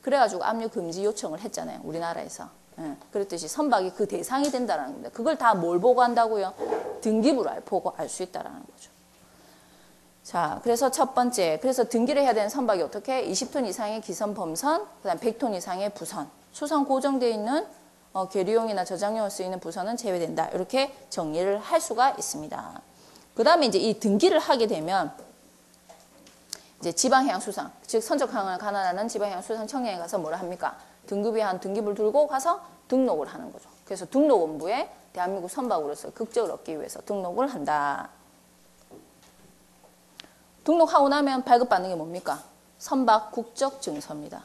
그래가지고 압류 금지 요청을 했잖아요. 우리나라에서. 그랬듯이 선박이 그 대상이 된다는 겁니다. 그걸 다 뭘 보고 한다고요? 등기부를 보고 알 수 있다는 거죠. 자, 그래서 첫 번째, 그래서 등기를 해야 되는 선박이 어떻게? 20톤 이상의 기선 범선, 그다음 100톤 이상의 부선, 수선 고정되어 있는 계류용이나 저장용으로 쓰이는 부선은 제외된다. 이렇게 정리를 할 수가 있습니다. 그 다음에 이제 이 등기를 하게 되면 이제 지방해양수상, 즉 선적항을 관할하는 지방해양수상청량에 가서 뭐라 합니까? 등급이 한 등기부를 들고 가서 등록을 하는 거죠. 그래서 등록원부에 대한민국 선박으로서 국적을 얻기 위해서 등록을 한다. 등록하고 나면 발급받는 게 뭡니까? 선박 국적 증서입니다.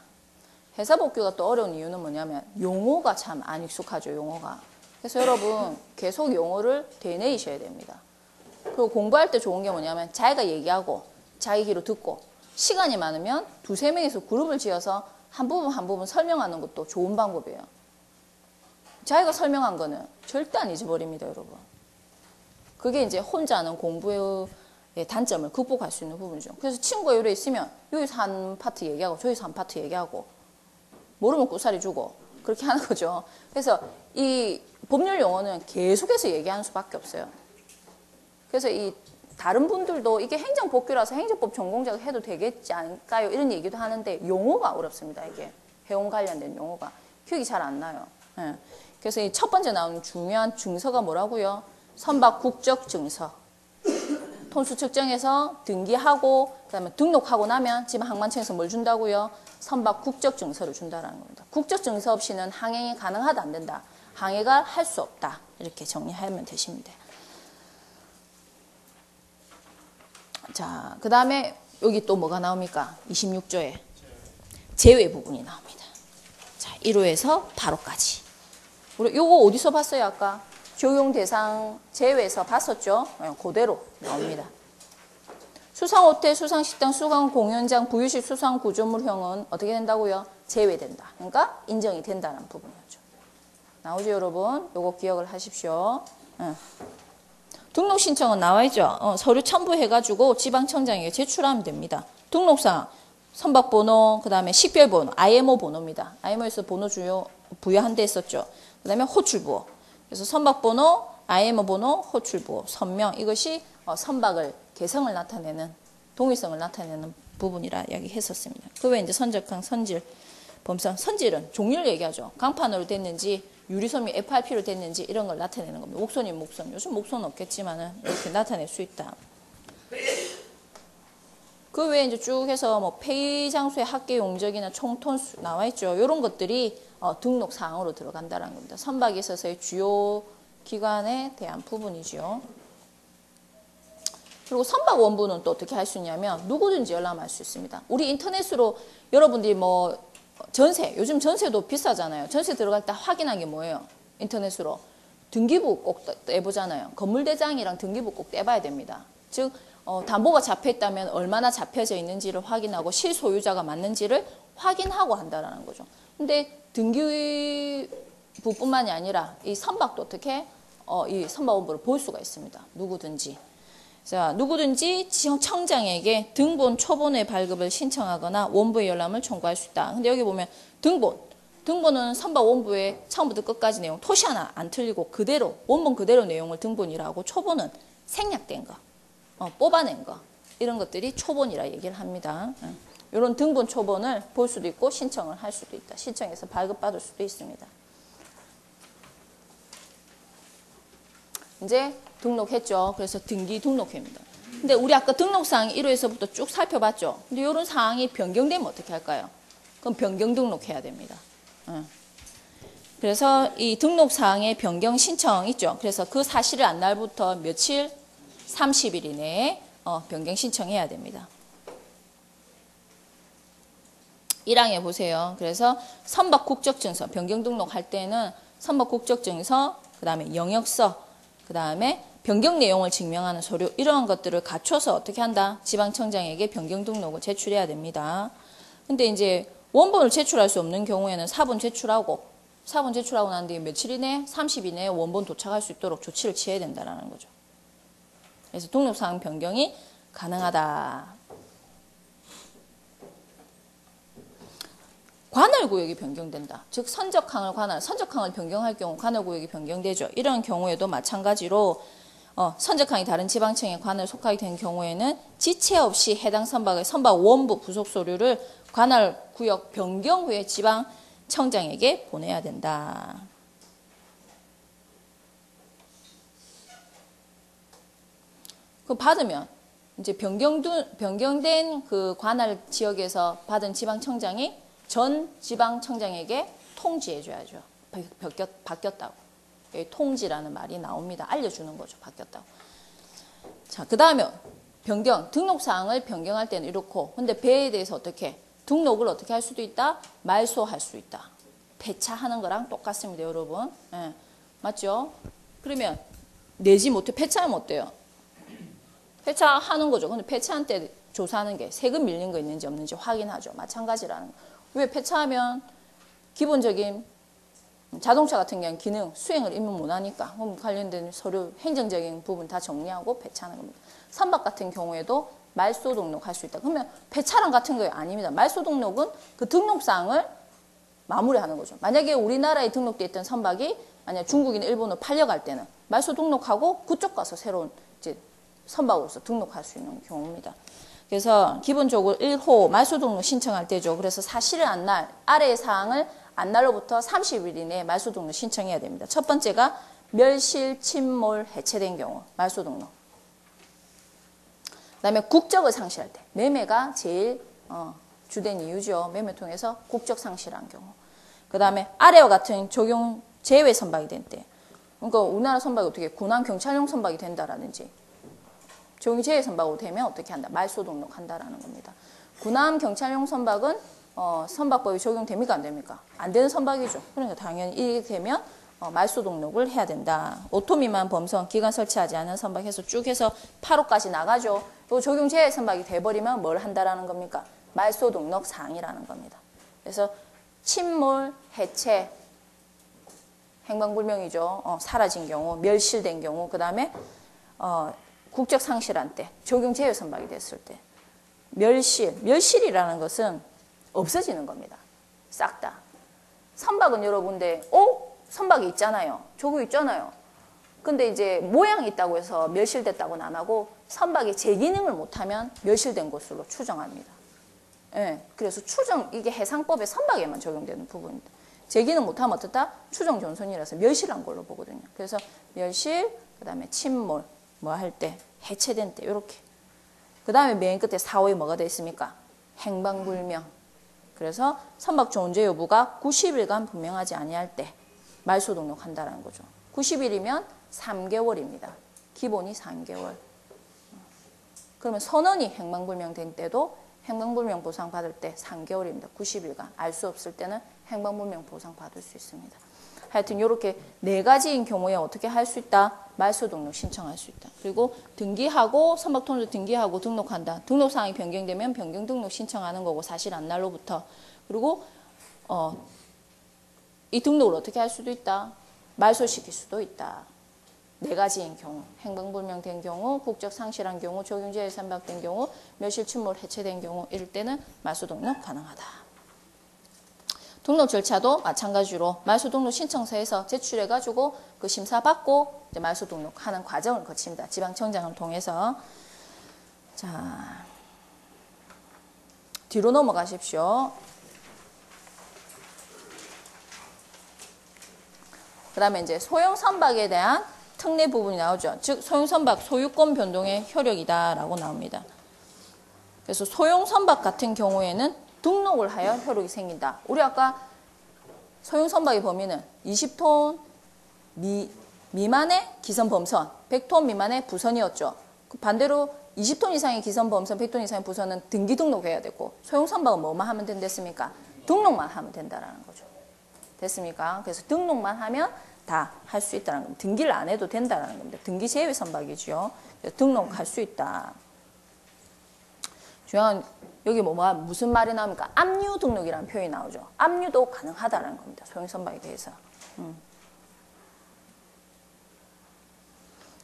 회사 복귀가 또 어려운 이유는 뭐냐면 용어가 참 안 익숙하죠, 용어가. 그래서 여러분 계속 용어를 되뇌이셔야 됩니다. 그리고 공부할 때 좋은 게 뭐냐면 자기가 얘기하고 자기 귀로 듣고 시간이 많으면 두세 명이서 그룹을 지어서 한 부분 설명하는 것도 좋은 방법이에요. 자기가 설명한 거는 절대 안 잊어버립니다, 여러분. 그게 이제 혼자 하는 공부의 단점을 극복할 수 있는 부분이죠. 그래서 친구가 요래 있으면 여기서 한 파트 얘기하고 저기서 한 파트 얘기하고 모르면 꾸사리 주고 그렇게 하는 거죠. 그래서 이 법률 용어는 계속해서 얘기하는 수밖에 없어요. 그래서 이 다른 분들도 이게 행정법규라서 행정법 전공자가 해도 되겠지 않을까요? 이런 얘기도 하는데 용어가 어렵습니다. 이게 해운 관련된 용어가 기억이 잘 안 나요. 예. 그래서 이 첫 번째 나오는 중요한 증서가 뭐라고요? 선박 국적 증서. 톤수 측정해서 등기하고 그다음에 등록하고 나면 지방항만청에서 뭘 준다고요? 선박 국적 증서를 준다는 겁니다. 국적 증서 없이는 항행이 가능하다 안 된다. 항해가 할 수 없다. 이렇게 정리하면 되십니다. 자, 그 다음에 여기 또 뭐가 나옵니까? 26조에 제외 부분이 나옵니다. 자, 1호에서 8호까지. 우리 요거 어디서 봤어요, 아까? 적용 대상 제외에서 봤었죠? 그대로 나옵니다. 수상호텔, 수상식당, 수상공연장, 부유식, 수상구조물형은 어떻게 된다고요? 제외된다. 그러니까 인정이 된다는 부분이었죠. 나오죠, 여러분? 요거 기억을 하십시오. 등록 신청은 나와 있죠. 서류 첨부해가지고 지방청장에게 제출하면 됩니다. 등록상 선박번호, 그 다음에 식별번호, IMO 번호입니다. IMO에서 번호 부여한 데 있었죠. 그 다음에 호출부호. 그래서 선박번호, IM 번호, 호출부, 선명 이것이 선박을 개성을 나타내는 동일성을 나타내는 부분이라 이야기했었습니다. 그 외에 이제 선적항, 선질, 범선, 선질은 종류를 얘기하죠. 강판으로 됐는지 유리섬이 FRP로 됐는지 이런 걸 나타내는 겁니다. 목선이 목선, 요즘 목선은 없겠지만은 이렇게 나타낼 수 있다. 그 외에 이제 쭉 해서 뭐 폐의 장소의 합계 용적이나 총톤수 나와 있죠. 이런 것들이 등록 사항으로 들어간다는 겁니다. 선박에 있어서의 주요 기관에 대한 부분이죠. 그리고 선박 원부는 또 어떻게 할 수 있냐면 누구든지 열람할 수 있습니다. 우리 인터넷으로 여러분들이 뭐 전세, 요즘 전세도 비싸잖아요. 전세 들어갈 때 확인한 게 뭐예요? 인터넷으로 등기부 꼭 떼보잖아요. 건물대장이랑 등기부 꼭 떼봐야 됩니다. 즉 담보가 잡혀있다면 얼마나 잡혀져 있는지를 확인하고 실소유자가 맞는지를 확인하고 한다는 거죠. 근데 등기부뿐만이 아니라 이 선박도 어떻게 이 선박원부를 볼 수가 있습니다. 누구든지. 자, 누구든지 청장에게 등본 초본의 발급을 신청하거나 원부의 열람을 청구할 수 있다. 근데 여기 보면 등본은 선박 원부의 처음부터 끝까지 내용 토시 하나 안 틀리고 그대로 원본 그대로 내용을 등본이라고 초본은 생략된 거, 뽑아낸 거 이런 것들이 초본이라 얘기를 합니다. 이런 등본 초본을 볼 수도 있고 신청을 할 수도 있다. 신청해서 발급받을 수도 있습니다. 이제 등록했죠. 그래서 등기 등록회입니다. 근데 우리 아까 등록사항 1호에서부터 쭉 살펴봤죠. 근데 이런 사항이 변경되면 어떻게 할까요? 그럼 변경 등록해야 됩니다. 그래서 이 등록사항의 변경 신청 있죠. 그래서 그 사실을 안 날부터 며칠? 30일 이내에 변경 신청해야 됩니다. 1항에 보세요. 그래서 선박 국적증서 변경 등록할 때는 선박 국적증서, 그 다음에 영역서, 그 다음에 변경 내용을 증명하는 서류 이러한 것들을 갖춰서 어떻게 한다? 지방청장에게 변경 등록을 제출해야 됩니다. 근데 이제 원본을 제출할 수 없는 경우에는 사본 제출하고 난 뒤에 며칠 이내? 30일 이내에 원본 도착할 수 있도록 조치를 취해야 된다는 거죠. 그래서 등록사항 변경이 가능하다. 관할구역이 변경된다. 즉 선적항을 변경할 경우 관할구역이 변경되죠. 이런 경우에도 마찬가지로 선적항이 다른 지방청의 관할에 속하게 된 경우에는 지체 없이 해당 선박의 선박 원부 부속 서류를 관할구역 변경 후에 지방청장에게 보내야 된다. 그 받으면 이제 변경된 그 관할 지역에서 받은 지방청장이 전 지방청장에게 통지해줘야죠. 바뀌었다고. 통지라는 말이 나옵니다. 알려주는 거죠. 바뀌었다고. 자, 그 다음에 등록사항을 변경할 때는 이렇고, 근데 배에 대해서 등록을 어떻게 할 수도 있다? 말소할 수 있다. 폐차하는 거랑 똑같습니다, 여러분. 예, 맞죠? 그러면 내지 못해 폐차하면 어때요? 폐차하는 거죠. 근데 폐차한 때 조사하는 게 세금 밀린 거 있는지 없는지 확인하죠. 마찬가지라는 거. 왜 폐차하면 기본적인 자동차 같은 경우는 기능 수행을 입문 못하니까 그럼 관련된 서류 행정적인 부분 다 정리하고 폐차하는 겁니다. 선박 같은 경우에도 말소 등록할 수 있다. 그러면 폐차랑 같은 거 아닙니다. 말소 등록은 그 등록사항을 마무리하는 거죠. 만약에 우리나라에 등록되어 있던 선박이 만약 중국이나 일본으로 팔려갈 때는 말소 등록하고 그쪽 가서 새로운 이제 선박으로서 등록할 수 있는 경우입니다. 그래서 기본적으로 1호 말소 등록 신청할 때죠. 그래서 사실을 안 날, 아래의 사항을 안 날로부터 30일 이내에 말소 등록 신청해야 됩니다. 첫 번째가 멸실, 침몰, 해체된 경우 말소 등록. 그다음에 국적을 상실할 때 매매가 제일 주된 이유죠. 매매 통해서 국적 상실한 경우. 그다음에 아래와 같은 적용 제외 선박이 된 때. 그러니까 우리나라 선박이 어떻게 군함 경찰용 선박이 된다라든지 적용 제외 선박으로 되면 어떻게 한다? 말소 등록한다라는 겁니다. 군함 경찰용 선박은 선박법이 적용됩니까? 안 됩니까? 안 되는 선박이죠. 그러니까 당연히 이렇게 되면 말소 등록을 해야 된다. 5톤 미만 범선, 기관 설치하지 않은 선박 해서 쭉 해서 8호까지 나가죠. 또 적용 제외 선박이 돼버리면 뭘 한다라는 겁니까? 말소 등록 사항이라는 겁니다. 그래서 침몰, 해체, 행방불명이죠. 사라진 경우, 멸실된 경우, 그 다음에 국적 상실한 때, 적용 제외 선박이 됐을 때, 멸실이라는 것은 없어지는 겁니다. 싹 다. 선박은 여러분들, 선박이 있잖아요. 저거 있잖아요. 근데 이제 모양이 있다고 해서 멸실됐다고는 안 하고 선박이 제기능을 못하면 멸실된 것으로 추정합니다. 예, 그래서 추정, 이게 해상법의 선박에만 적용되는 부분입니다. 제기능 못하면 어떻다? 추정 존손이라서 멸실한 걸로 보거든요. 그래서 멸실, 그 다음에 침몰, 뭐 할 때, 해체된 때, 요렇게. 그 다음에 맨 끝에 4호에 뭐가 돼 있습니까? 행방불명. 그래서 선박 존재 여부가 90일간 분명하지 아니할 때 말소 등록한다는 거죠. 90일이면 3개월입니다. 기본이 3개월. 그러면 선언이 행방불명 된 때도 행방불명 보상 받을 때 3개월입니다. 90일간. 알 수 없을 때는 행방불명 보상 받을 수 있습니다. 하여튼 이렇게 4가지인 경우에 어떻게 할 수 있다? 말소 등록 신청할 수 있다. 그리고 등기하고 선박톤수 등기하고 등록한다. 등록사항이 변경되면 변경 등록 신청하는 거고 사실 안 날로부터. 그리고 이 등록을 어떻게 할 수도 있다? 말소시킬 수도 있다. 4가지인 경우, 행방불명된 경우, 국적 상실한 경우, 적용제에 선박된 경우, 멸실 침몰 해체된 경우 이럴 때는 말소 등록 가능하다. 등록 절차도 마찬가지로 말소 등록 신청서에서 제출해가지고 그 심사받고 이제 말소 등록하는 과정을 거칩니다. 지방청장을 통해서. 자, 뒤로 넘어가십시오. 그 다음에 이제 소형 선박에 대한 특례 부분이 나오죠. 즉 소형 선박 소유권 변동의 효력이다라고 나옵니다. 그래서 소형 선박 같은 경우에는 등록을 하여 효력이 생긴다. 우리 아까 소형 선박의 범위는 20톤 미만의 기선 범선, 100톤 미만의 부선이었죠. 반대로 20톤 이상의 기선 범선, 100톤 이상의 부선은 등기 등록해야 되고 소형 선박은 뭐만 하면 된댔습니까? 등록만 하면 된다라는 거죠. 됐습니까? 그래서 등록만 하면 다 할 수 있다는 겁니다. 등기를 안 해도 된다는 겁니다. 등기 제외 선박이죠. 등록할 수 있다. 중요한 여기 무슨 말이 나옵니까? 압류 등록이라는 표현이 나오죠. 압류도 가능하다는 겁니다. 소형 선박에 대해서.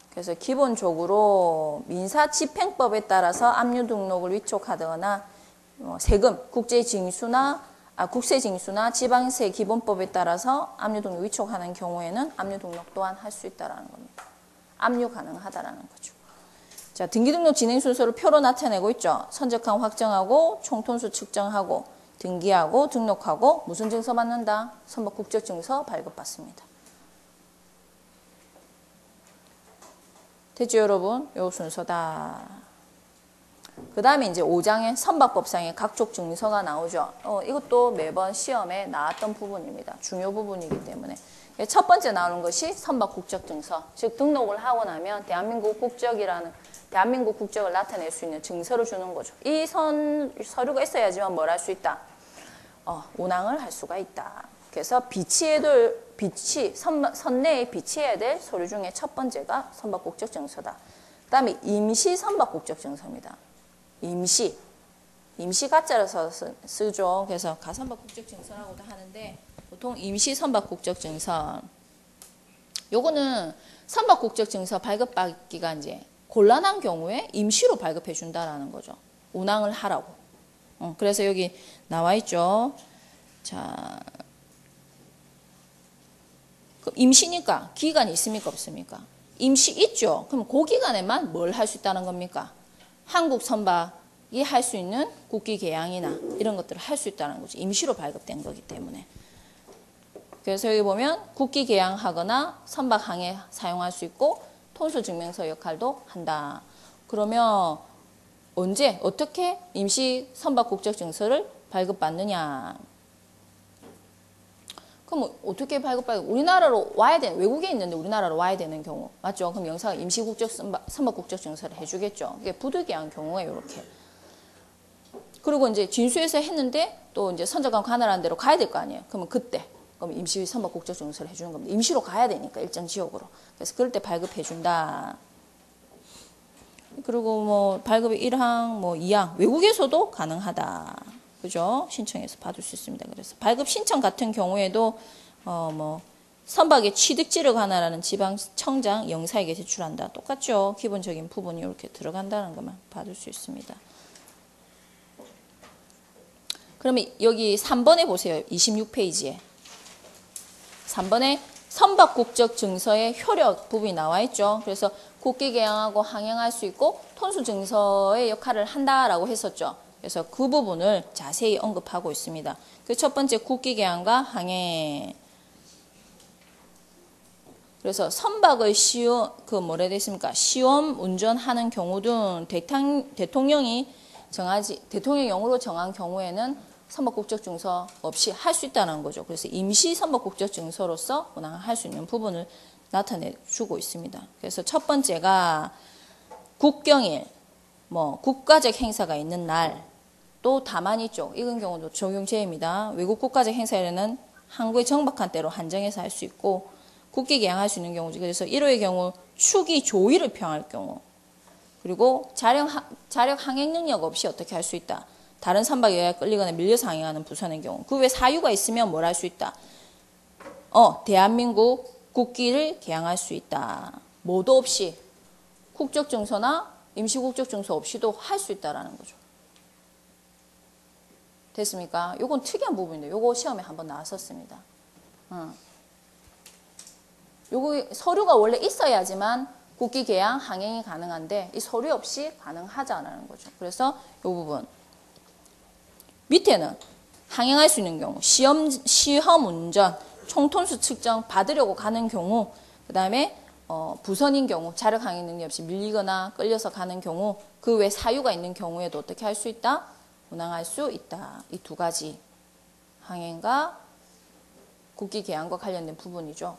그래서 기본적으로 민사집행법에 따라서 압류 등록을 위촉하거나 세금, 국세징수나 지방세 기본법에 따라서 압류 등록 위촉하는 경우에는 압류 등록 또한 할 수 있다는 겁니다. 압류 가능하다라는 거죠. 자, 등기등록 진행 순서를 표로 나타내고 있죠. 선적항 확정하고 총톤수 측정하고 등기하고 등록하고 무슨 증서 받는다? 선박 국적증서 발급받습니다. 됐죠, 여러분? 요 순서다. 그 다음에 이제 5장의 선박법상의 각종 증서가 나오죠. 이것도 매번 시험에 나왔던 부분입니다. 중요 부분이기 때문에. 첫 번째 나오는 것이 선박 국적증서. 즉 등록을 하고 나면 대한민국 국적을 나타낼 수 있는 증서를 주는 거죠. 이 서류가 있어야지만 뭘 할 수 있다? 운항을 할 수가 있다. 그래서 선내에 비치해야 될 서류 중에 첫 번째가 선박 국적증서다. 그 다음에 임시 선박 국적증서입니다. 임시 가짜로 쓰죠. 그래서 가선박 국적증서라고도 하는데 보통 임시 선박 국적증서. 요거는 선박 국적증서 발급받기가 이제 곤란한 경우에 임시로 발급해 준다라는 거죠. 운항을 하라고. 그래서 여기 나와 있죠. 자, 임시니까 기간이 있습니까 없습니까? 임시 있죠. 그럼 그 기간에만 뭘 할 수 있다는 겁니까? 한국 선박이 할 수 있는 국기 개양이나 이런 것들을 할 수 있다는 거죠. 임시로 발급된 거기 때문에. 그래서 여기 보면 국기 개양하거나 선박항에 사용할 수 있고 톤수 증명서 역할도 한다. 그러면 언제 어떻게 임시 선박 국적증서를 발급받느냐? 그럼 어떻게 발급받고 우리나라로 와야 되는, 외국에 있는데 우리나라로 와야 되는 경우 맞죠? 그럼 영사가 임시 선박 국적증서를 해주겠죠. 이게 부득이한 경우에 이렇게. 그리고 이제 진수해서 했는데 또 이제 선적항 관할하는 대로 가야 될 거 아니에요. 그러면 그때 그럼 임시 선박 국적증서를 해주는 겁니다. 임시로 가야 되니까 일정 지역으로. 그래서 그럴 때 발급해준다. 그리고 뭐 발급의 1항, 뭐 2항 외국에서도 가능하다. 그죠? 신청해서 받을 수 있습니다. 그래서 발급 신청 같은 경우에도 뭐 선박의 취득지를 관할하는 지방청장 영사에게 제출한다. 똑같죠? 기본적인 부분이 이렇게 들어간다는 것만 받을 수 있습니다. 그러면 여기 3번에 보세요. 26페이지에. 3번에 선박 국적 증서의 효력 부분이 나와 있죠. 그래서 국기 개항하고 항행할 수 있고 톤수 증서의 역할을 한다라고 했었죠. 그래서 그 부분을 자세히 언급하고 있습니다. 그 첫 번째 국기 개항과 항행. 그래서 선박을 시험 운전하는 경우 등 대통령이 대통령령으로 정한 경우에는 선박 국적 증서 없이 할 수 있다는 거죠. 그래서 임시 선박 국적 증서로서 운항할 수 있는 부분을 나타내 주고 있습니다. 그래서 첫 번째가 국경일, 국가적 행사가 있는 날, 또 다만이 쪽, 이런 경우도 적용 제외입니다. 외국 국가적 행사에는 항구에 정박한 때로 한정해서 할 수 있고, 국기 개항할 수 있는 경우죠. 그래서 1호의 경우 축이 조위를 표할 경우, 그리고 자력 항행 능력 없이 어떻게 할 수 있다. 다른 선박에 의해 끌리거나 밀려서 항행하는 부선의 경우. 그 외 사유가 있으면 뭘 할 수 있다. 대한민국 국기를 개항할 수 있다. 뭐도 없이 국적 증서나 임시 국적 증서 없이도 할 수 있다라는 거죠. 됐습니까? 요건 특이한 부분인데 요거 시험에 한번 나왔었습니다. 요거 서류가 원래 있어야지만 국기 개항 항행이 가능한데 이 서류 없이 가능하자라는 거죠. 그래서 이 부분 밑에는 항행할 수 있는 경우, 시험 운전, 총톤수 측정 받으려고 가는 경우, 그 다음에 부선인 경우, 자력 항행 능력 없이 밀리거나 끌려서 가는 경우, 그 외 사유가 있는 경우에도 어떻게 할 수 있다? 운항할 수 있다. 이 두 가지 항행과 국기 개항과 관련된 부분이죠.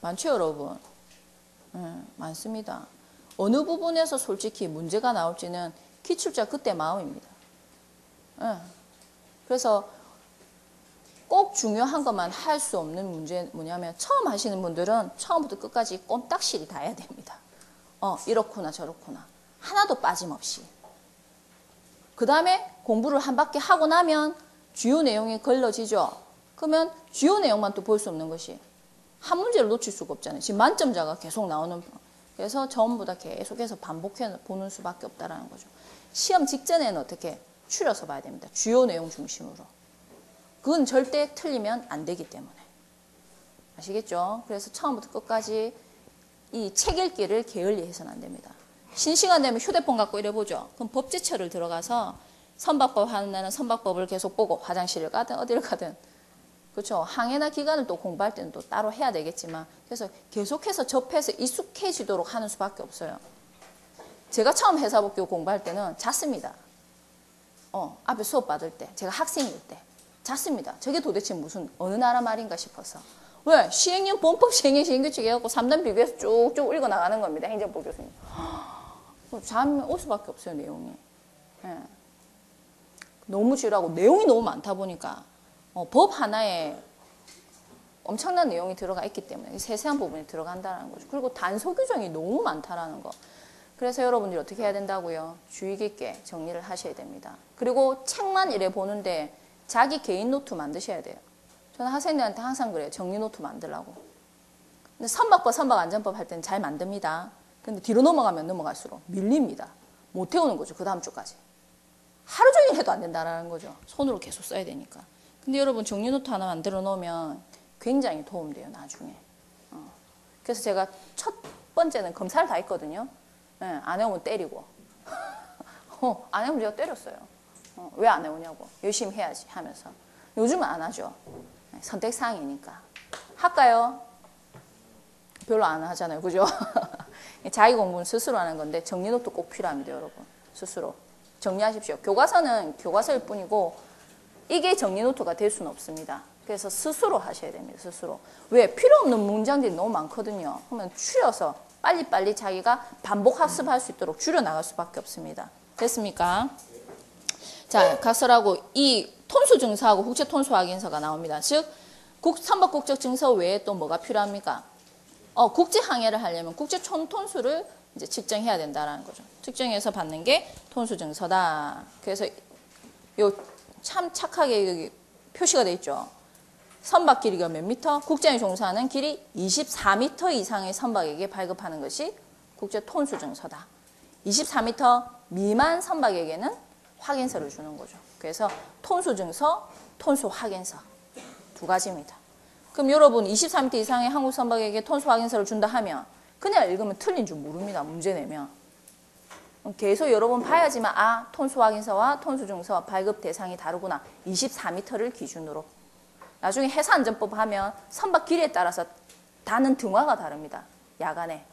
많죠, 여러분? 많습니다. 어느 부분에서 솔직히 문제가 나올지는 기출자 그때 마음입니다. 그래서 꼭 중요한 것만 할 수 없는 문제 뭐냐면 처음 하시는 분들은 처음부터 끝까지 꼼딱실이 다 해야 됩니다. 이렇구나 저렇구나. 하나도 빠짐없이. 그 다음에 공부를 한 바퀴 하고 나면 주요 내용이 걸러지죠. 그러면 주요 내용만 또 볼 수 없는 것이 한 문제를 놓칠 수가 없잖아요. 지금 만점자가 계속 나오는, 그래서 전부 다 계속해서 반복해 보는 수밖에 없다라는 거죠. 시험 직전에는 어떻게 추려서 봐야 됩니다. 주요 내용 중심으로. 그건 절대 틀리면 안 되기 때문에. 아시겠죠? 그래서 처음부터 끝까지 이 책 읽기를 게을리해서는 안 됩니다. 신시간 되면 휴대폰 갖고 이래보죠. 그럼 법제처를 들어가서 선박법 하는 날은 선박법을 계속 보고 화장실을 가든 어디를 가든, 그렇죠. 항해나 기간을 또 공부할 때는 또 따로 해야 되겠지만, 그래서 계속해서 접해서 익숙해지도록 하는 수밖에 없어요. 제가 처음 회사법규 공부할 때는 잤습니다. 앞에 수업 받을 때, 제가 학생일 때 잤습니다. 저게 도대체 무슨 어느 나라 말인가 싶어서. 왜? 시행령 본법 시행령 시행규칙 해갖고 3단 비교해서 쭉쭉 읽어 나가는 겁니다. 행정법 교수님. 잠이 올 수밖에 없어요, 내용이. 예. 너무 지루하고 내용이 너무 많다 보니까 법 하나에 엄청난 내용이 들어가 있기 때문에 세세한 부분이 들어간다는 거죠. 그리고 단서 규정이 너무 많다라는 거. 그래서 여러분들이 어떻게 해야 된다고요? 주의 깊게 정리를 하셔야 됩니다. 그리고 책만 이래 보는데 자기 개인 노트 만드셔야 돼요. 저는 학생들한테 항상 그래요. 정리 노트 만들라고. 근데 선박법, 선박안전법 할 때는 잘 만듭니다. 근데 뒤로 넘어가면 넘어갈수록 밀립니다. 못 태우는 거죠. 그 다음 주까지. 하루 종일 해도 안 된다는 거죠. 손으로 계속 써야 되니까. 근데 여러분 정리 노트 하나 만들어 놓으면 굉장히 도움돼요. 나중에. 그래서 제가 첫 번째는 검사를 다 했거든요. 안 해오면 때리고. 안 해오면 제가 때렸어요. 왜 안 해오냐고. 열심히 해야지 하면서. 요즘은 안 하죠. 선택사항이니까. 할까요? 별로 안 하잖아요. 그죠? 자기 공부는 스스로 하는 건데 정리노트 꼭 필요합니다. 여러분. 스스로. 정리하십시오. 교과서는 교과서일 뿐이고 이게 정리노트가 될 수는 없습니다. 그래서 스스로 하셔야 됩니다. 스스로. 왜? 필요 없는 문장들이 너무 많거든요. 그러면 추려서 빨리빨리 자기가 반복 학습할 수 있도록 줄여나갈 수밖에 없습니다. 됐습니까? 자, 각설하고 이 톤수 증서하고 국제 톤수 확인서가 나옵니다. 즉, 선박 국적 증서 외에 또 뭐가 필요합니까? 국제 항해를 하려면 국제 톤수를 이제 측정해야 된다라는 거죠. 측정해서 받는 게 톤수 증서다. 그래서 요 참 착하게 여기 표시가 돼 있죠. 선박 길이가 몇 미터? 국제항해 종사하는 길이 24m 이상의 선박에게 발급하는 것이 국제 톤수 증서다. 24m 미만 선박에게는 확인서를 주는 거죠. 그래서 톤수 증서, 톤수 확인서 두 가지입니다. 그럼 여러분 24m 이상의 한국 선박에게 톤수 확인서를 준다 하면 그냥 읽으면 틀린 줄 모릅니다. 문제 내면. 계속 여러 번 봐야지만 아, 톤수 확인서와 톤수 증서 발급 대상이 다르구나. 24m를 기준으로. 나중에 해사안전법 하면 선박 길이에 따라서 다는 등화가 다릅니다. 야간에.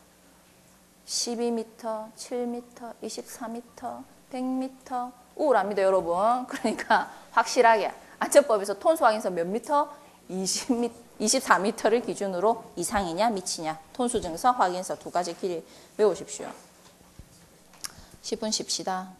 12m, 7m, 24m, 100m 우울합니다, 여러분. 그러니까 확실하게 안전법에서 톤수 확인서 몇 미터? 24m를 기준으로 이상이냐 미치냐 톤수 증서 확인서 두 가지 길이 외우십시오. 10분 쉽시다.